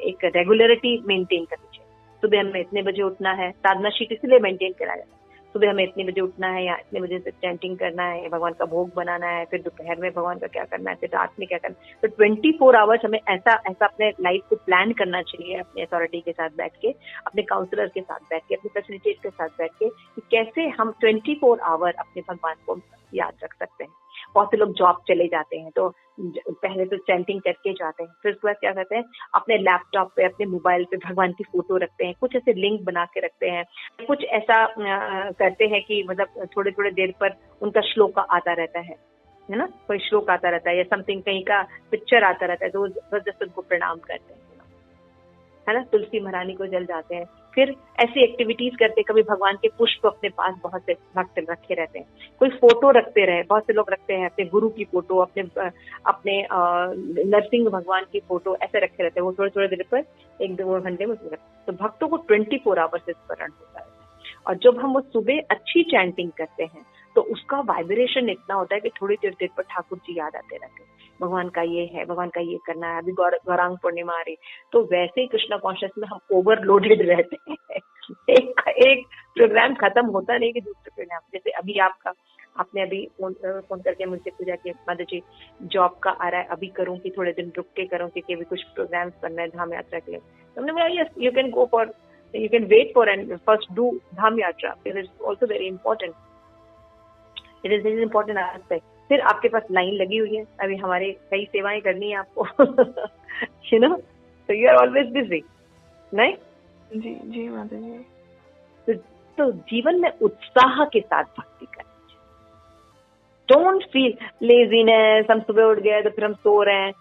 एक रेगुलरिटी मेंटेन करनी चाहिए। सुबह हमें इतने बजे उठना है, साधना शीट इसलिए मेंटेन कराया जाता है। सुबह हमें इतने बजे उठना है या इतने बजे से चैंटिंग करना है, भगवान का भोग बनाना है, फिर दोपहर में भगवान का क्या करना है, फिर रात में क्या करना है। तो 24 आवर्स हमें ऐसा अपने लाइफ को प्लान करना चाहिए, अपने अथॉरिटी के साथ बैठ के, अपने काउंसलर के साथ बैठ के, अपने फैसिलिटेटर के साथ बैठ के, कि कैसे हम 24 आवर अपने भगवान को याद रख सकते हैं। बहुत से लोग जॉब चले जाते हैं तो पहले तो चैंटिंग करके जाते हैं, फिर उसके बाद क्या करते हैं, अपने लैपटॉप पे, अपने मोबाइल पे भगवान की फोटो रखते हैं, कुछ ऐसे लिंक बना के रखते हैं, कुछ ऐसा करते हैं कि मतलब थोड़े थोड़े देर पर उनका श्लोक आता रहता है ना, कोई श्लोक आता रहता है या समथिंग कहीं का पिक्चर आता रहता है, तो जबरदस्त उनको प्रणाम करते हैं, है ना। तुलसी महारानी को जल जाते हैं, फिर ऐसी एक्टिविटीज करते, कभी भगवान के पुष्प अपने पास बहुत से भक्त रखे रहते हैं, कोई फोटो रखते रहे, बहुत से लोग रखते हैं अपने गुरु की फोटो, अपने नरसिंह भगवान की फोटो ऐसे रखे रहते हैं, वो थोड़े थोड़े देर पर 1-2 घंटे में। तो भक्तों को 24 आवर्स से स्मरण होता है। और जब हम वो सुबह अच्छी चैंटिंग करते हैं तो उसका वाइब्रेशन इतना होता है कि थोड़ी देर पर ठाकुर जी याद आते रहते हैं, भगवान का ये है, भगवान का ये करना है, अभी गौरांग पूर्णिमा आ रही, तो वैसे ही कृष्णा कॉन्शियस में हम ओवरलोडेड रहते हैं। एक प्रोग्राम खत्म होता नहीं कि दूसरे प्रोग्राम, जैसे अभी आपने अभी फोन करके मुझसे पूछा कि माता जी जॉब का आ रहा है, अभी करूँ कि थोड़े दिन रुक के करूँ क्योंकि अभी कुछ प्रोग्राम्स करना है धाम यात्रा के लिए। तो हमने बोला yes, you can wait for and first do धाम यात्रा, because it's also very important. It is an important aspect. फिर आपके पास लाइन लगी हुई है, अभी हमारे कई सेवाएं करनी है आपको, you know, so you are always busy, नहीं? जी माता जी। तो जीवन में उत्साह के साथ भक्ति करनी चाहिए। Don't feel laziness, हम सुबह उठ गए तो फिर हम सो रहे हैं,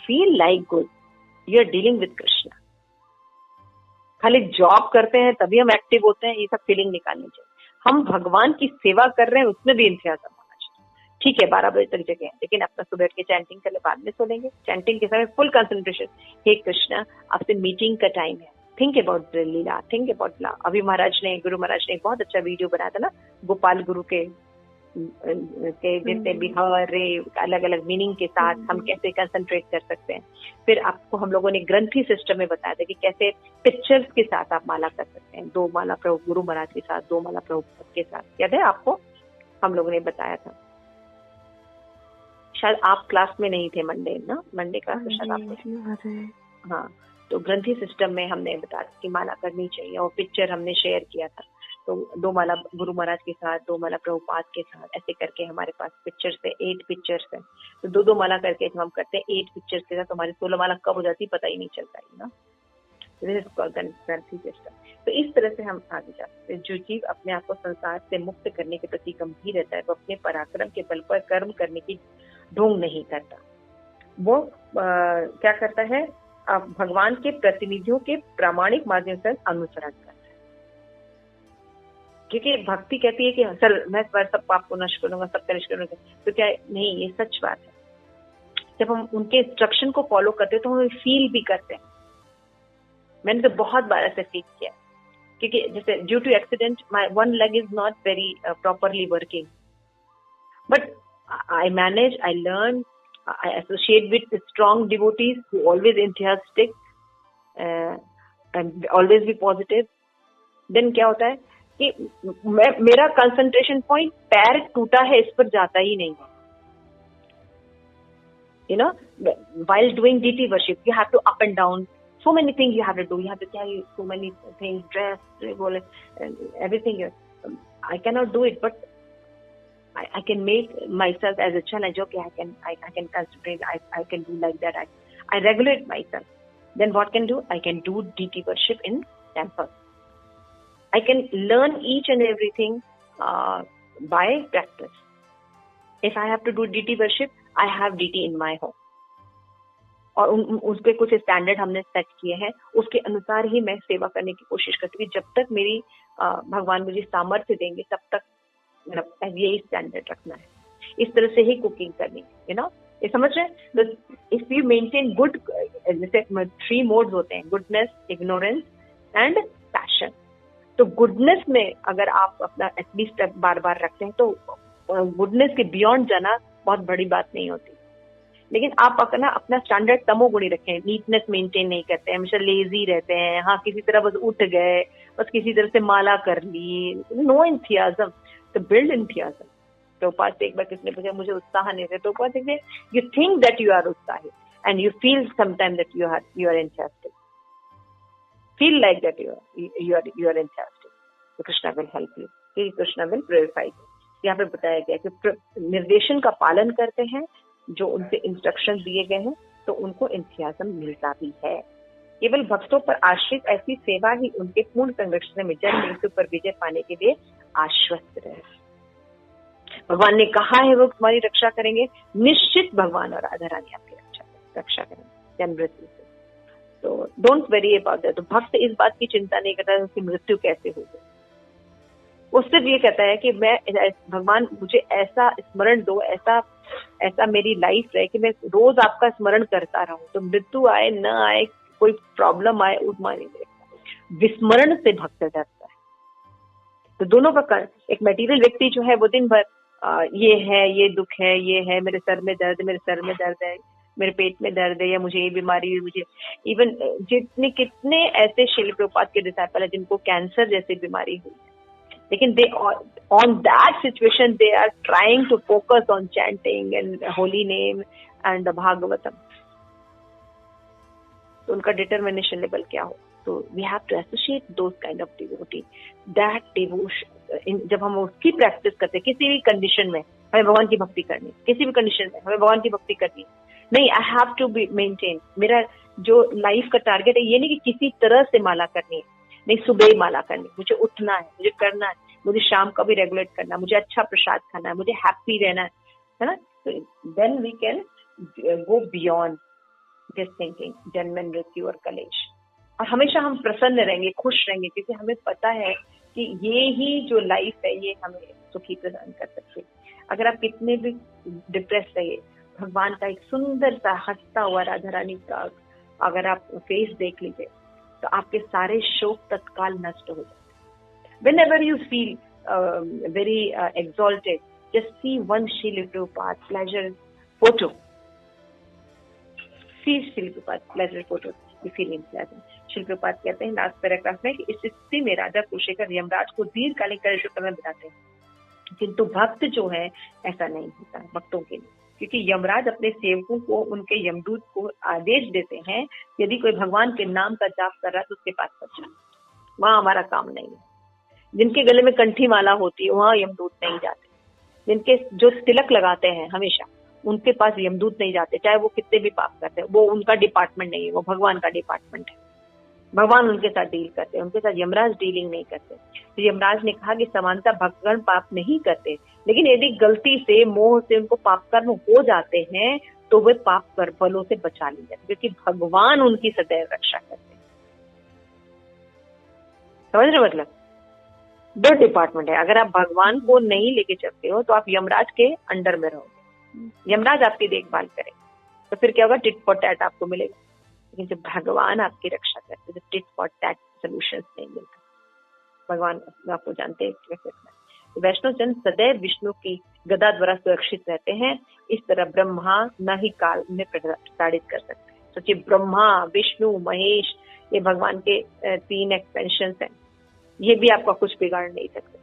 feel like good. You are dealing with Krishna. खाली जॉब करते हैं तभी हम एक्टिव होते हैं, ये सब फीलिंग निकालनी चाहिए। हम भगवान की सेवा कर रहे हैं, उसमें भी इंतजाम होना चाहिए। ठीक है 12 बजे तक जगह है, लेकिन अपना सुबह के चैंटिंग कर ले, बाद में सो लेंगे। चैंटिंग के समय फुल कंसंट्रेशन, हे कृष्णा आपसे मीटिंग का टाइम है, think about Leela, think about ला। अभी गुरु महाराज ने एक बहुत अच्छा वीडियो बनाया था ना, गोपाल गुरु के जितने बिहार रे अलग अलग मीनिंग के साथ हम कैसे कंसंट्रेट कर सकते हैं। फिर आपको हम लोगों ने ग्रंथी सिस्टम में बताया था कि कैसे पिक्चर्स के साथ आप माला कर सकते हैं, 2 माला प्रभु गुरु महाराज के साथ, 2 माला प्रभु के साथ। याद है आपको, हम लोगों ने बताया था। शायद आप क्लास में नहीं थे मंडे का तो शायद आपको, हाँ। तो ग्रंथी सिस्टम में हमने बताया कि माला करनी चाहिए और पिक्चर हमने शेयर किया था। तो 2 माला गुरु महाराज के साथ, 2 माला प्रभुपाद के साथ, ऐसे करके हमारे पास पिक्चर्स है, 8 पिक्चर्स है। तो 2-2 माला करके जब हम करते हैं 8 पिक्चर्स के साथ, तो हमारी 16 माला कब हो जाती है पता ही नहीं चलता है ना। तो इस तरह से हम आगे जाते हैं। जो जीव अपने आप को संसार से मुक्त करने के प्रति गंभीर रहता है, वो अपने पराक्रम के बल पर कर्म करने की ढोंग नहीं करता। वो क्या करता है, भगवान के प्रतिनिधियों के प्रामाणिक माध्यम से अनुसरण करता है। क्योंकि भक्ति कहती है कि सर मैं सब पाप को नष्ट करूंगा, सबका नष्ट करूंगा, तो क्या नहीं, ये सच बात है। जब हम उनके इंस्ट्रक्शन को फॉलो करते हैं तो हम फील भी करते हैं। मैंने तो बहुत बार ऐसे फील किया, क्योंकि जैसे due to accident my one leg is not very properly working, but I manage, I learn, I associate with strong devotees who always enthusiastic and always be positive. Then क्या होता है कि मेरा कंसंट्रेशन पॉइंट पैर टूटा है इस पर जाता ही नहीं है। You know, while doing deity worship, you have to up and down. So many things you have to do. You have to carry so many things, dress, everything. I cannot do it, but I can make myself as a challenge. Okay, I can concentrate. I can do like that. I regulate myself. Then what can do? I can do deity worship in temple. I can learn each and everything by practice. If I have to do deity worship, I have deity in my home. और उसके कुछ standard हमने set किए हैं, उसके अनुसार ही मैं सेवा करने की कोशिश करती हूँ. जब तक मेरी भगवान मुझे सामर्थ्य देंगे तब तक यही स्टैंडर्ड रखना है. इस तरह से ही कुकिंग करनी है, ये समझ रहे हैं. इफ यू मेंटेन गुड, जैसे 3 मोड्स होते हैं, गुडनेस, इग्नोरेंस एंड पैशन. तो गुडनेस में अगर आप अपना एटलीस्ट बार बार रखते हैं तो गुडनेस के बियॉन्ड जाना बहुत बड़ी बात नहीं होती. लेकिन आप अपना स्टैंडर्ड तमोगुणी रखें, नीटनेस मेंटेन नहीं करते, हमेशा लेजी रहते हैं, हाँ किसी तरह बस उठ गए, बस किसी तरह से माला कर ली, नो एंथियाज्म. तो बिल्ड एंथियाज्म. तो पास एक बार किसने पूछा मुझे उत्साह नहीं है, तो पास you think that you are उत्साही and you feel sometime that you are enthusiastic. Feel like that you are enthusiastic. तो Krishna will help you, Krishna will purify you. यहाँ पे बताया गया कि निर्देशन का पालन करते हैं, जो उनसे इंस्ट्रक्शन दिए गए हैं, तो उनको एंथुसियाज्म मिलता भी है. केवल भक्तों पर आश्रित ऐसी सेवा ही उनके पूर्ण संरक्षण में जन्म मृत्यु पर विजय पाने के लिए आश्वस्त रहे. भगवान ने कहा है वो तुम्हारी रक्षा करेंगे, निश्चित भगवान और राधा रानी आपकी रक्षा करेंगे जन्म मृत्यु से. तो डोंट वरी अबाउट दैट. तो भक्त इस बात की चिंता नहीं करता कि मृत्यु कैसे होगी. वो सिर्फ ये कहता है कि मैं भगवान मुझे ऐसा स्मरण दो, ऐसा मेरी लाइफ रहे कि मैं रोज आपका स्मरण करता रहूं. तो मृत्यु आए न आए, कोई प्रॉब्लम आए, उस माने विस्मरण से भक्त डरता है. तो दोनों का एक मटेरियल व्यक्ति जो है वो दिन भर ये दुख है, ये है, मेरे सर में दर्द है, मेरे पेट में दर्द है, या मुझे ये बीमारी हुई, मुझे इवन कितने ऐसे शिल प्रभुपाद के डिसाइपल है जिनको कैंसर जैसी बीमारी हुई, लेकिन they on that situation they are trying to focus on chanting and holy name and the Bhagavatam. तो उनका determination level क्या हो. तो we have to associate those kind of devotee. That devotion, जब हम उसकी प्रैक्टिस करते हैं, किसी भी कंडीशन में हमें भगवान की भक्ति करनी, किसी भी कंडीशन में हमें भगवान की भक्ति करनी नहीं. I have to be maintain. मेरा जो लाइफ का टारगेट है ये नहीं कि किसी तरह से माला करनी है, नहीं, सुबह माला करनी, मुझे उठना है, मुझे करना है, मुझे शाम का भी रेगुलेट करना, मुझे अच्छा प्रसाद खाना है, मुझे हैप्पी रहना है ना. तो then we can go beyond this thinking जन्म मृत्यु और कलेश. और हमेशा हम प्रसन्न रहेंगे, खुश रहेंगे, क्योंकि हमें पता है कि ये ही जो लाइफ है ये हमें सुखी प्रदान कर सकती है. अगर आप कितने भी डिप्रेस रहिए, भगवान का एक सुंदर सा हंसता हुआ राधा रानी का अगर आप फेस देख लीजिए तो आपके सारे शोक तत्काल नष्ट हो जाते. Whenever you feel very exalted, just see one Srila Prabhupada pleasure photo. See Srila Prabhupada pleasure photo. You feel pleasant. Srila Prabhupada कहते हैं लास्ट पैराग्राफ में कि इस स्थिति में राजा कुशेखर यमराज को दीर्घकालिक कष्ट में बिताते हैं, किंतु भक्त जो है ऐसा नहीं होता भक्तों के लिए, क्योंकि यमराज अपने सेवकों को, उनके यमदूत को आदेश देते हैं यदि कोई भगवान के नाम का जाप कर रहा है तो उसके पास पहुंचा. वहां हमारा काम नहीं है. जिनके गले में कंठी माला होती है वहां यमदूत नहीं जाते. जिनके जो तिलक लगाते हैं हमेशा उनके पास यमदूत नहीं जाते, चाहे वो कितने भी पाप करते हैं. वो उनका डिपार्टमेंट नहीं है, वो भगवान का डिपार्टमेंट है. भगवान उनके साथ डील करते हैं, उनके साथ यमराज डीलिंग नहीं करते. तो यमराज ने कहा कि समानता भक्तगण पाप नहीं करते, लेकिन यदि गलती से मोह से उनको पाप कर्म हो जाते हैं तो वे पाप कर फलों से बचा लिए जाते, क्योंकि भगवान उनकी सदैव रक्षा करते हैं. समझ रहे मतलब दो डिपार्टमेंट है. अगर आप भगवान को नहीं लेके चलते हो तो आप यमराज के अंडर में रहोगे, यमराज आपकी देखभाल करेंगे, तो फिर क्या होगा, टिट फॉर टैट आपको मिलेगा. लेकिन जब भगवान आपकी रक्षा करते तो टिट फॉर टैट सोल्यूशन नहीं मिलता. भगवान आपको जानते हैं कैसे. वैष्णव जन सदैव विष्णु की गदा द्वारा सुरक्षित रहते हैं, इस तरह ब्रह्मा न ही काल में प्रताड़ित कर सकते हैं. सोचिए, ब्रह्मा, विष्णु, महेश, ये भगवान के 3 एक्सपेंशन हैं, ये भी आपका कुछ बिगाड़ नहीं सकते,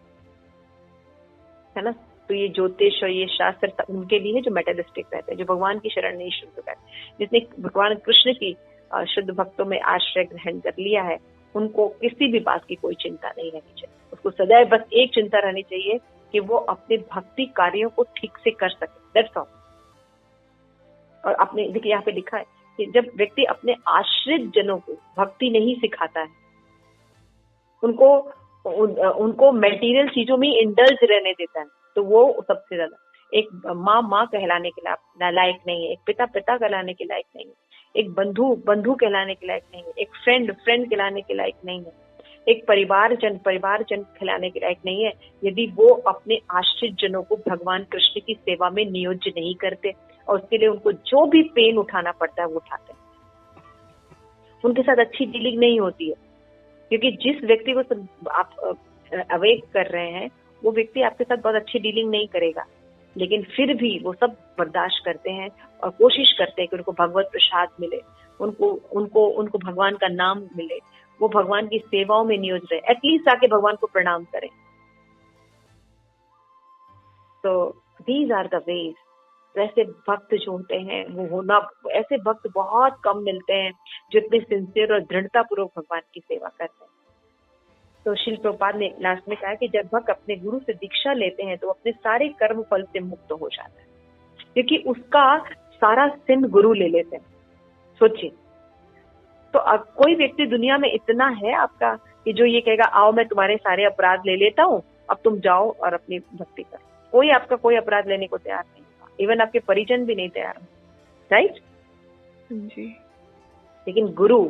है ना. तो ये ज्योतिष और ये शास्त्र उनके लिए है जो मेटेरियलिस्टिक रहते हैं, जो भगवान की शरण नहीं शुद्ध करते. जिसने भगवान कृष्ण की शुद्ध भक्तों में आश्रय ग्रहण कर लिया है, उनको किसी भी बात की कोई चिंता नहीं रहनी चाहिए. उसको सदैव बस एक चिंता रहनी चाहिए कि वो अपने भक्ति कार्यों को ठीक से कर सके, दैट्स ऑल। और अपने देखिए यहाँ पे लिखा है कि जब व्यक्ति अपने आश्रित जनों को भक्ति नहीं सिखाता है, उनको मटेरियल चीजों में इंडल्ज रहने देता है, तो वो सबसे ज्यादा एक माँ कहलाने के लायक नहीं है, एक पिता कहलाने के लायक नहीं है, एक बंधु कहलाने के लायक नहीं है, एक फ्रेंड कहलाने के लायक नहीं है, एक परिवारजन कहलाने के लायक नहीं है, यदि वो अपने आश्रित जनों को भगवान कृष्ण की सेवा में नियोज्य नहीं करते और उसके लिए उनको जो भी पेन उठाना पड़ता है वो उठाते हैं। उनके साथ अच्छी डीलिंग नहीं होती है, क्योंकि जिस व्यक्ति को आप अवेक कर रहे हैं वो व्यक्ति आपके साथ बहुत अच्छी डीलिंग नहीं करेगा, लेकिन फिर भी वो सब बर्दाश्त करते हैं और कोशिश करते हैं कि उनको भगवत प्रसाद मिले, उनको भगवान का नाम मिले, वो भगवान की सेवाओं में नियोजित रहे, एटलीस्ट आके भगवान को प्रणाम करें। तो दीज आर द वेज। ऐसे भक्त जो होते हैं वो होना, ऐसे भक्त बहुत कम मिलते हैं जो इतने सिंसियर और दृढ़ता पूर्वक भगवान की सेवा करते हैं। तो श्रील प्रभुपाद ने लास्ट में कहा कि जब भक्त अपने गुरु से दीक्षा लेते हैं तो अपने सारे कर्म फल से मुक्त हो जाता है, क्योंकि उसका सारा सिन गुरु ले लेते हैं। सोचिए, तो अब कोई व्यक्ति दुनिया में इतना है आपका कि जो ये कहेगा आओ मैं तुम्हारे सारे अपराध ले लेता हूँ, अब तुम जाओ और अपनी भक्ति करो। कोई आपका कोई अपराध लेने को तैयार नहीं होगा, इवन आपके परिजन भी नहीं तैयार होंगे, राइट जी। लेकिन गुरु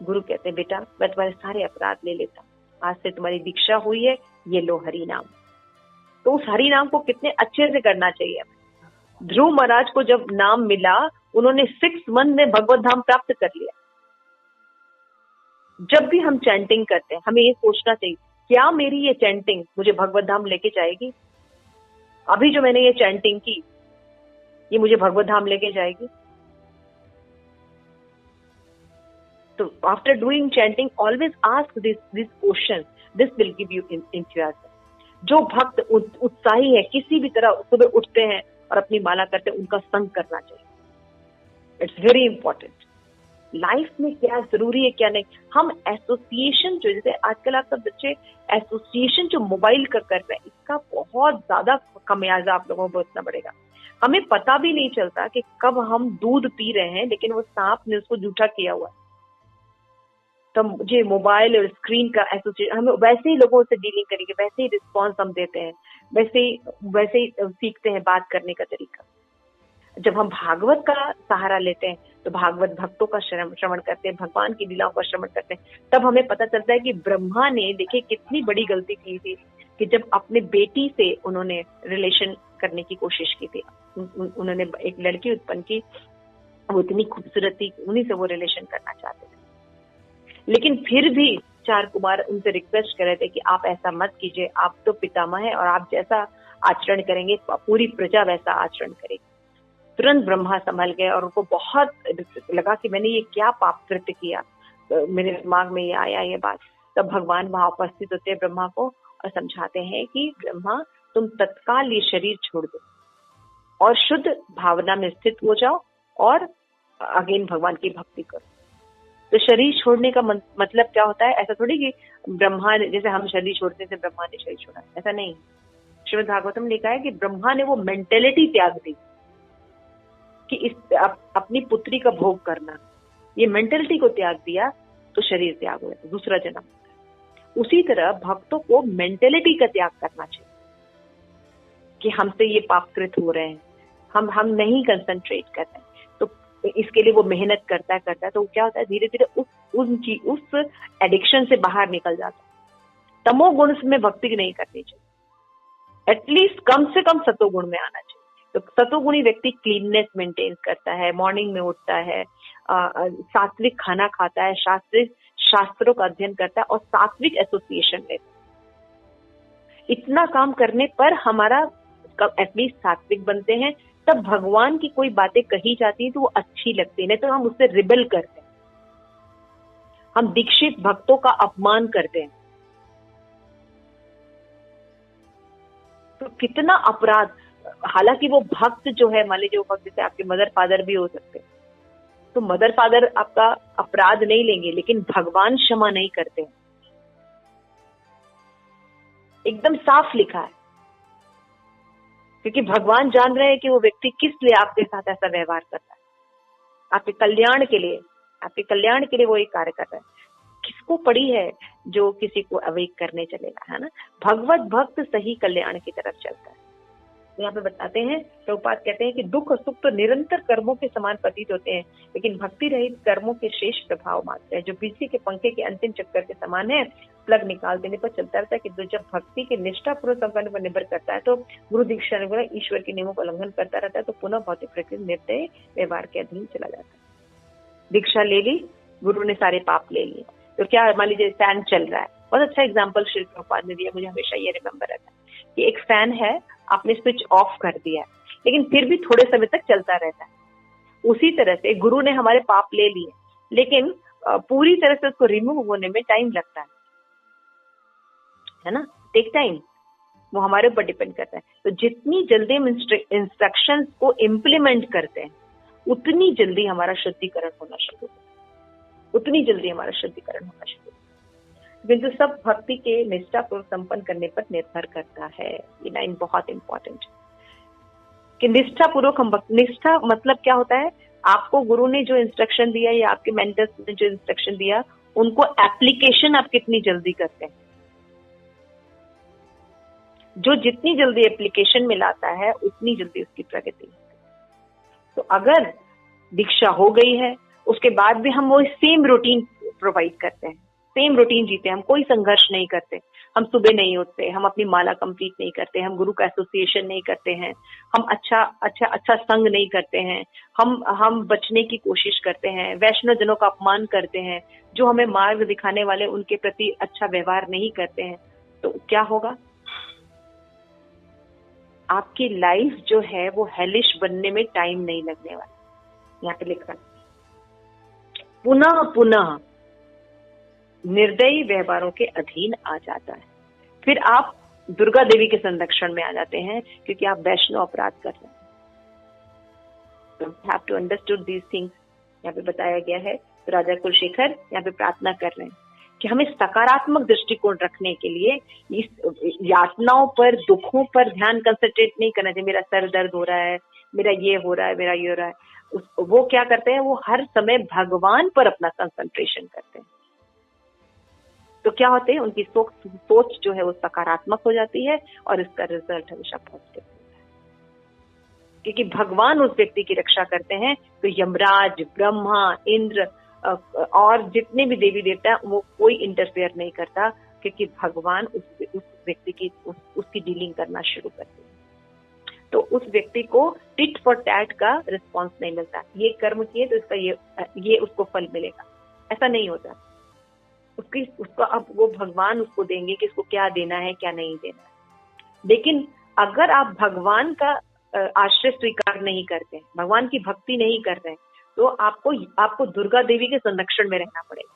कहते हैं बेटा मैं तुम्हारे सारे अपराध ले लेता हूँ, आज से तुम्हारी दीक्षा हुई है, ये लो हरि नाम। तो उस हरि नाम को कितने अच्छे से करना चाहिए हमें। ध्रुव महाराज को जब नाम मिला उन्होंने 6 मंथ में भगवत धाम प्राप्त कर लिया। जब भी हम चैंटिंग करते हैं हमें ये सोचना चाहिए, क्या मेरी ये चैंटिंग मुझे भगवत धाम लेके जाएगी? अभी जो मैंने ये चैंटिंग की ये मुझे भगवत धाम लेके जाएगी? तो after doing chanting always ask this question, this will give you enthusiasm. जो भक्त उत्साही है, किसी भी तरह सुबह उठते हैं और अपनी माला करते हैं, उनका संग करना चाहिए। It's very important. लाइफ में क्या जरूरी है क्या नहीं, हम एसोसिएशन जो जैसे आजकल आप सब बच्चे एसोसिएशन जो मोबाइल का कर रहे हैं, इसका बहुत ज्यादा खमियाजा आप लोगों को भुगतना पड़ेगा। हमें पता भी नहीं चलता कि कब हम दूध पी रहे हैं लेकिन वो सांप ने उसको जूठा किया हुआ है। तो मुझे मोबाइल और स्क्रीन का एसोसिएशन, हमें वैसे ही लोगों से डीलिंग करेंगे, वैसे ही रिस्पॉन्स हम देते हैं, वैसे ही सीखते हैं बात करने का तरीका। जब हम भागवत का सहारा लेते हैं तो भागवत भक्तों का श्रवण करते हैं, भगवान की लीलाओं का श्रवण करते हैं, तब हमें पता चलता है कि ब्रह्मा ने देखिए कितनी बड़ी गलती की थी कि जब अपने बेटी से उन्होंने रिलेशन करने की कोशिश की थी, उन्होंने एक लड़की उत्पन्न की, वो इतनी खूबसूरत थी, उन्हीं से वो रिलेशन करना चाहते थे। लेकिन फिर भी 4 कुमार उनसे रिक्वेस्ट कर रहे थे कि आप ऐसा मत कीजिए, आप तो पितामह हैं और आप जैसा आचरण करेंगे पूरी प्रजा वैसा आचरण करेगी। तुरंत ब्रह्मा संभल गए और उनको बहुत लगा कि मैंने ये क्या पाप कृत्य किया, तो मेरे दिमाग में ये आया ये बात। तब भगवान वहां उपस्थित होते हैं ब्रह्मा को और समझाते हैं कि ब्रह्मा तुम तत्काल ये शरीर छोड़ दो और शुद्ध भावना में स्थित हो जाओ और अगेन भगवान की भक्ति करो। तो शरीर छोड़ने का मतलब क्या होता है? ऐसा थोड़ी कि ब्रह्मा ने, जैसे हम शरीर छोड़ते थे ब्रह्मा ने शरीर छोड़ा, ऐसा नहीं। श्रीमद् भागवतम ने कहा है कि ब्रह्मा ने वो मेंटेलिटी त्याग दी कि इस अपनी पुत्री का भोग करना, ये मेंटेलिटी को त्याग दिया तो शरीर त्याग हुआ, दूसरा जन्म होता है। उसी तरह भक्तों को मेंटेलिटी का त्याग करना चाहिए कि हमसे ये पापकृत हो रहे हैं, हम नहीं कंसंट्रेट कर रहे हैं, तो इसके लिए वो मेहनत करता है तो क्या होता है धीरे धीरे उस एडिक्शन से बाहर निकल जाता है। तमोगुण में भक्ति नहीं करनी चाहिए, एटलीस्ट कम से कम सतोगुण में आना चाहिए। तो सतोगुणी व्यक्ति क्लीननेस मेंटेन करता है, मॉर्निंग में उठता है, सात्विक खाना खाता है, शास्त्रों का अध्ययन करता है और सात्विक एसोसिएशन लेता है। इतना काम करने पर हमारा एटलीस्ट सात्विक बनते हैं, तब भगवान की कोई बातें कही जाती है तो वो अच्छी लगती है, नहीं तो हम उससे रिबेल करते हैं, हम दीक्षित भक्तों का अपमान करते हैं। तो कितना अपराध, हालांकि वो भक्त जो है, मान लीजिए वो भक्त जैसे आपके मदर फादर भी हो सकते हैं, तो मदर फादर आपका अपराध नहीं लेंगे, लेकिन भगवान क्षमा नहीं करते हैं। एकदम साफ लिखा है क्योंकि भगवान जान रहे हैं कि वो व्यक्ति किस लिए आपके साथ ऐसा व्यवहार कर रहा है, आपके कल्याण के लिए, आपके कल्याण के लिए वो एक कार्य कर रहा है। किसको पड़ी है जो किसी को अवेक करने चलेगा, है ना। भगवत भक्त सही कल्याण की तरफ चलता है। यहाँ पे बताते हैं, प्रभुपाद कहते हैं कि दुख और सुख तो निरंतर कर्मों के समान प्रतीत होते हैं, लेकिन भक्ति रहित कर्मों के शेष प्रभाव मात्र है, जो बिजली के पंखे के अंतिम चक्कर के समान है, प्लग निकाल देने पर चलता रहता है। कि जब भक्ति के निष्ठा पूर्वक संपन्न पर निर्भर करता है तो गुरु दीक्षा ईश्वर के नियमों का उल्लंघन करता रहता है, तो पुनः भौतिक प्रकृति निर्दय व्यवहार के अधीन चला जाता है। दीक्षा ले ली, गुरु ने सारे पाप ले लिए, तो क्या मान लीजिए फैन चल रहा है, बहुत अच्छा एग्जाम्पल श्री प्रभुपाद ने दिया, मुझे हमेशा ये रिमेम्बर रहता है कि एक फैन है, आपने स्विच ऑफ कर दिया लेकिन फिर भी थोड़े समय तक चलता रहता है। उसी तरह से गुरु ने हमारे पाप ले लिए, लेकिन पूरी तरह से उसको रिमूव होने में टाइम लगता है ना, टेक टाइम, वो हमारे ऊपर डिपेंड करता है। तो जितनी जल्दी हम इंस्ट्रक्शंस को इम्प्लीमेंट करते हैं उतनी जल्दी हमारा शुद्धिकरण होना शुरू होता है, उतनी जल्दी हमारा शुद्धिकरण होना शुरू होता है। किंतु सब भक्ति के निष्ठा पूर्वक संपन्न करने पर निर्भर करता है। ये लाइन बहुत इंपॉर्टेंट है कि निष्ठा पूर्वक हम, निष्ठा मतलब क्या होता है, आपको गुरु ने जो इंस्ट्रक्शन दिया या आपके मेंटर्स ने जो इंस्ट्रक्शन दिया उनको एप्लीकेशन आप कितनी जल्दी करते हैं। जो जितनी जल्दी एप्लीकेशन में लाता है उतनी जल्दी उसकी प्रगति होती है। तो अगर दीक्षा हो गई है उसके बाद भी हम वो सेम रूटीन प्रोवाइड करते हैं, सेम रूटीन जीते हैं, हम कोई संघर्ष नहीं करते, हम सुबह नहीं उठते, हम अपनी माला कंप्लीट नहीं करते, हम गुरु का एसोसिएशन नहीं करते हैं, हम अच्छा संग नहीं करते हैं, हम बचने की कोशिश करते हैं, वैष्णव जनों का अपमान करते हैं, जो हमें मार्ग दिखाने वाले उनके प्रति अच्छा व्यवहार नहीं करते हैं, तो क्या होगा, आपकी लाइफ जो है वो हेलिश बनने में टाइम नहीं लगने वाला। यहाँ पे लिखा पुनः पुनः निर्दयी व्यवहारों के अधीन आ जाता है। फिर आप दुर्गा देवी के संरक्षण में आ जाते हैं क्योंकि आप वैष्णव अपराध कर रहे हैं। Have to understood these things. यहाँ पे बताया गया है। तो राजा कुलशेखर यहाँ पे प्रार्थना कर रहे हैं कि हमें सकारात्मक दृष्टिकोण रखने के लिए इस यातनाओं पर, दुखों पर ध्यान कंसंट्रेट नहीं करना चाहिए। मेरा सर दर्द हो रहा है, मेरा ये हो रहा है, मेरा ये हो रहा है, वो क्या करते हैं, वो हर समय भगवान पर अपना कंसंट्रेशन करते हैं। तो क्या होते हैं, उनकी सोच जो है वो सकारात्मक हो जाती है और इसका रिजल्ट हमेशा पॉजिटिव होता है, क्योंकि भगवान उस व्यक्ति की रक्षा करते हैं। तो यमराज, ब्रह्मा, इंद्र और जितने भी देवी देवता वो कोई इंटरफेयर नहीं करता, क्योंकि भगवान उस व्यक्ति की उसकी डीलिंग करना शुरू करते हैं। तो उस व्यक्ति को टिट फॉर टैट का रिस्पॉन्स नहीं मिलता, ये कर्म किए तो इसका ये उसको फल मिलेगा, ऐसा नहीं होता। उसका अब वो भगवान उसको देंगे कि इसको क्या देना है क्या नहीं देना है। लेकिन अगर आप भगवान का आश्रय स्वीकार नहीं करते, भगवान की भक्ति नहीं कर रहे, तो आपको दुर्गा देवी के संरक्षण में रहना पड़ेगा।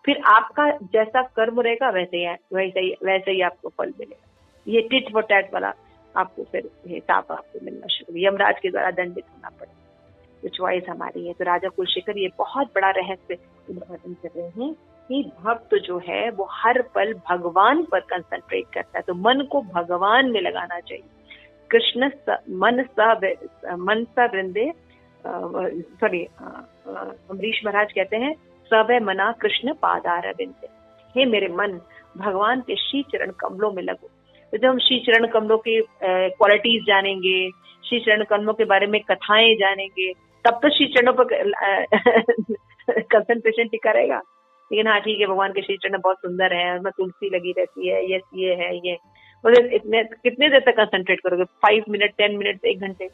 फिर आपका जैसा कर्म रहेगा वैसे ही आपको फल मिलेगा। ये टिट फॉर टैट वाला आपको फिर हिसाब आपको मिलना शुरू, यमराज के द्वारा दंडित होना पड़ेगा। तो चॉइस हमारी है। तो राजा कुलशेखर ये बहुत बड़ा रहस्य उद्घाटन कर रहे हैं कि भक्त जो है वो हर पल भगवान पर कंसंट्रेट करता है। तो मन को भगवान में लगाना चाहिए। कृष्ण मन सा वृंदे, सॉरी, अम्बरीश महाराज कहते हैं सवै मना कृष्ण पादार बिंदे। हे मेरे मन, भगवान के श्री चरण कमलों में लगो। तो जब हम श्री चरण कमलों की क्वालिटीज जानेंगे, श्री चरण कमलों के बारे में कथाएं जानेंगे, तब तो श्री चरणों पर कंसंट्रेशन टिका रहेगा। लेकिन हाँ ठीक है, भगवान के श्री चरण बहुत सुंदर है, उसमें तुलसी लगी रहती है, यस ये है ये, मतलब इतने कितने देर तक कंसंट्रेट करोगे, 5 मिनट, 10 मिनट, 1 घंटे।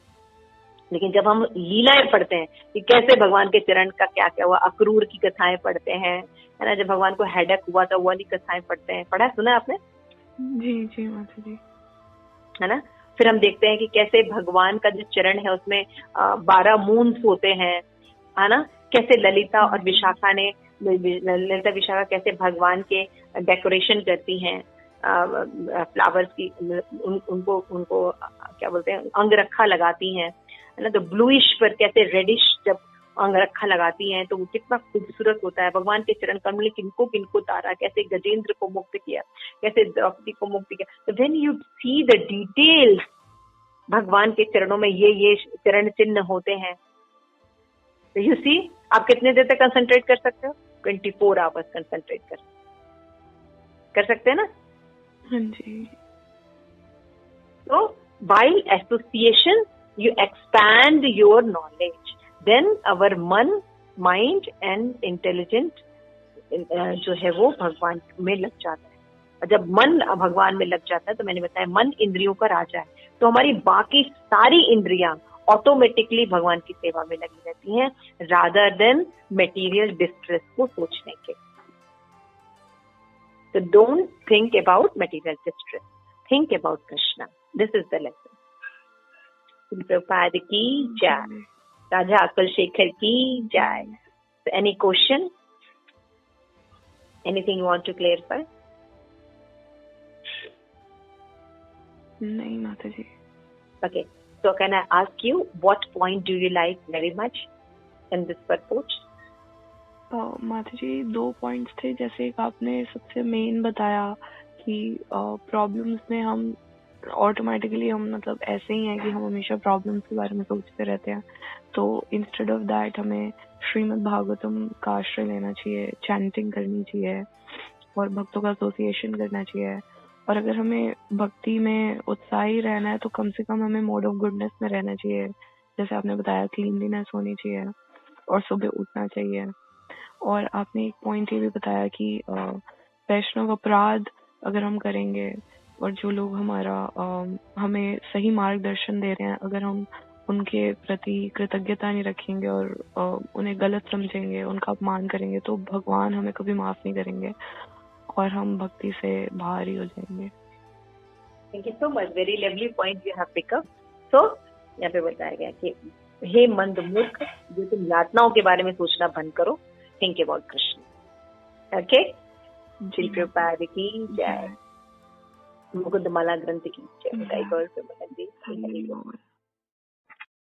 लेकिन जब हम लीलाएं पढ़ते हैं कि कैसे भगवान के चरण का क्या क्या हुआ, अक्रूर की कथाएं पढ़ते हैं, है ना, जब भगवान को हेडेक हुआ था वो वाली कथाएं पढ़ते हैं, पढ़ा सुना आपने? जी जी माता जी, है ना। फिर हम देखते हैं कि कैसे भगवान का जो चरण है उसमें 12 मून्स होते हैं, है ना। कैसे ललिता और विशाखा ने, ललिता विशाखा कैसे भगवान के डेकोरेशन करती हैं फ्लावर्स की, उनको क्या बोलते हैं, अंगरखा लगाती हैं, है ना। तो ब्लूइश पर कैसे रेडिश जब अंगरखा लगाती हैं तो वो कितना खूबसूरत होता है। भगवान के चरण कमल ने किनको किनको तारा, कैसे गजेंद्र को मुक्त किया, कैसे द्रौपदी को मुक्त किया। तो when you see the details भगवान के चरणों में ये चरण चिन्ह होते हैं। तो यू सी, आप कितने देर तक कंसंट्रेट कर सकते हो? 24 आवर्स कंसंट्रेट कर सकते हैं ना? हाँ जी। So while association, you expand your knowledge. Then our mind and intelligent जो है वो भगवान में लग जाता है। और जब मन भगवान में लग जाता है, तो मैंने बताया मन इंद्रियों का राजा है, तो हमारी बाकी सारी इंद्रियां ऑटोमेटिकली भगवान की सेवा में लगी रहती हैं, रादर देन मटेरियल डिस्ट्रेस को सोचने के। So don't think about material distress. Think about Krishna. This is the lesson. Prabhupada ki jai. Raja Akal Shekhar ki jai. So any question? Anything you want to clarify? नहीं माता जी। Okay. So can I ask you, what point do you like very much in this purport? माता जी 2 points थे। जैसे एक आपने सबसे main बताया कि प्रॉब्लम्स में हम ऑटोमेटिकली हम मतलब ऐसे ही हैं कि हम हमेशा प्रॉब्लम्स के बारे में सोचते रहते हैं, तो इंस्टेड ऑफ दैट हमें श्रीमद् भागवतम का आश्रय लेना चाहिए, चैंटिंग करनी चाहिए और भक्तों का एसोसिएशन करना चाहिए। और अगर हमें भक्ति में उत्साही रहना है तो कम से कम हमें मोड ऑफ गुडनेस में रहना चाहिए। जैसे आपने बताया क्लीनलीनेस होनी चाहिए और सुबह उठना चाहिए। और आपने एक पॉइंट ये भी बताया कि वैष्णव अपराध अगर हम करेंगे और जो लोग हमारा हमें सही मार्गदर्शन दे रहे हैं, अगर हम उनके प्रति कृतज्ञता नहीं रखेंगे और उन्हें गलत समझेंगे, उनका अपमान करेंगे, तो भगवान हमें कभी माफ नहीं करेंगे और हम भक्ति से बाहर ही हो जाएंगे। Thank you so much. Very lovely point you have picked up. So यहाँ पे बताया गया कि हे मंद मूर्ख, जो तुम यातनाओं के बारे में सोचना बंद करो, think about Krishna. Okay? Shri Prabhupada की जय। मुकुंदमाला ग्रंथ की जय।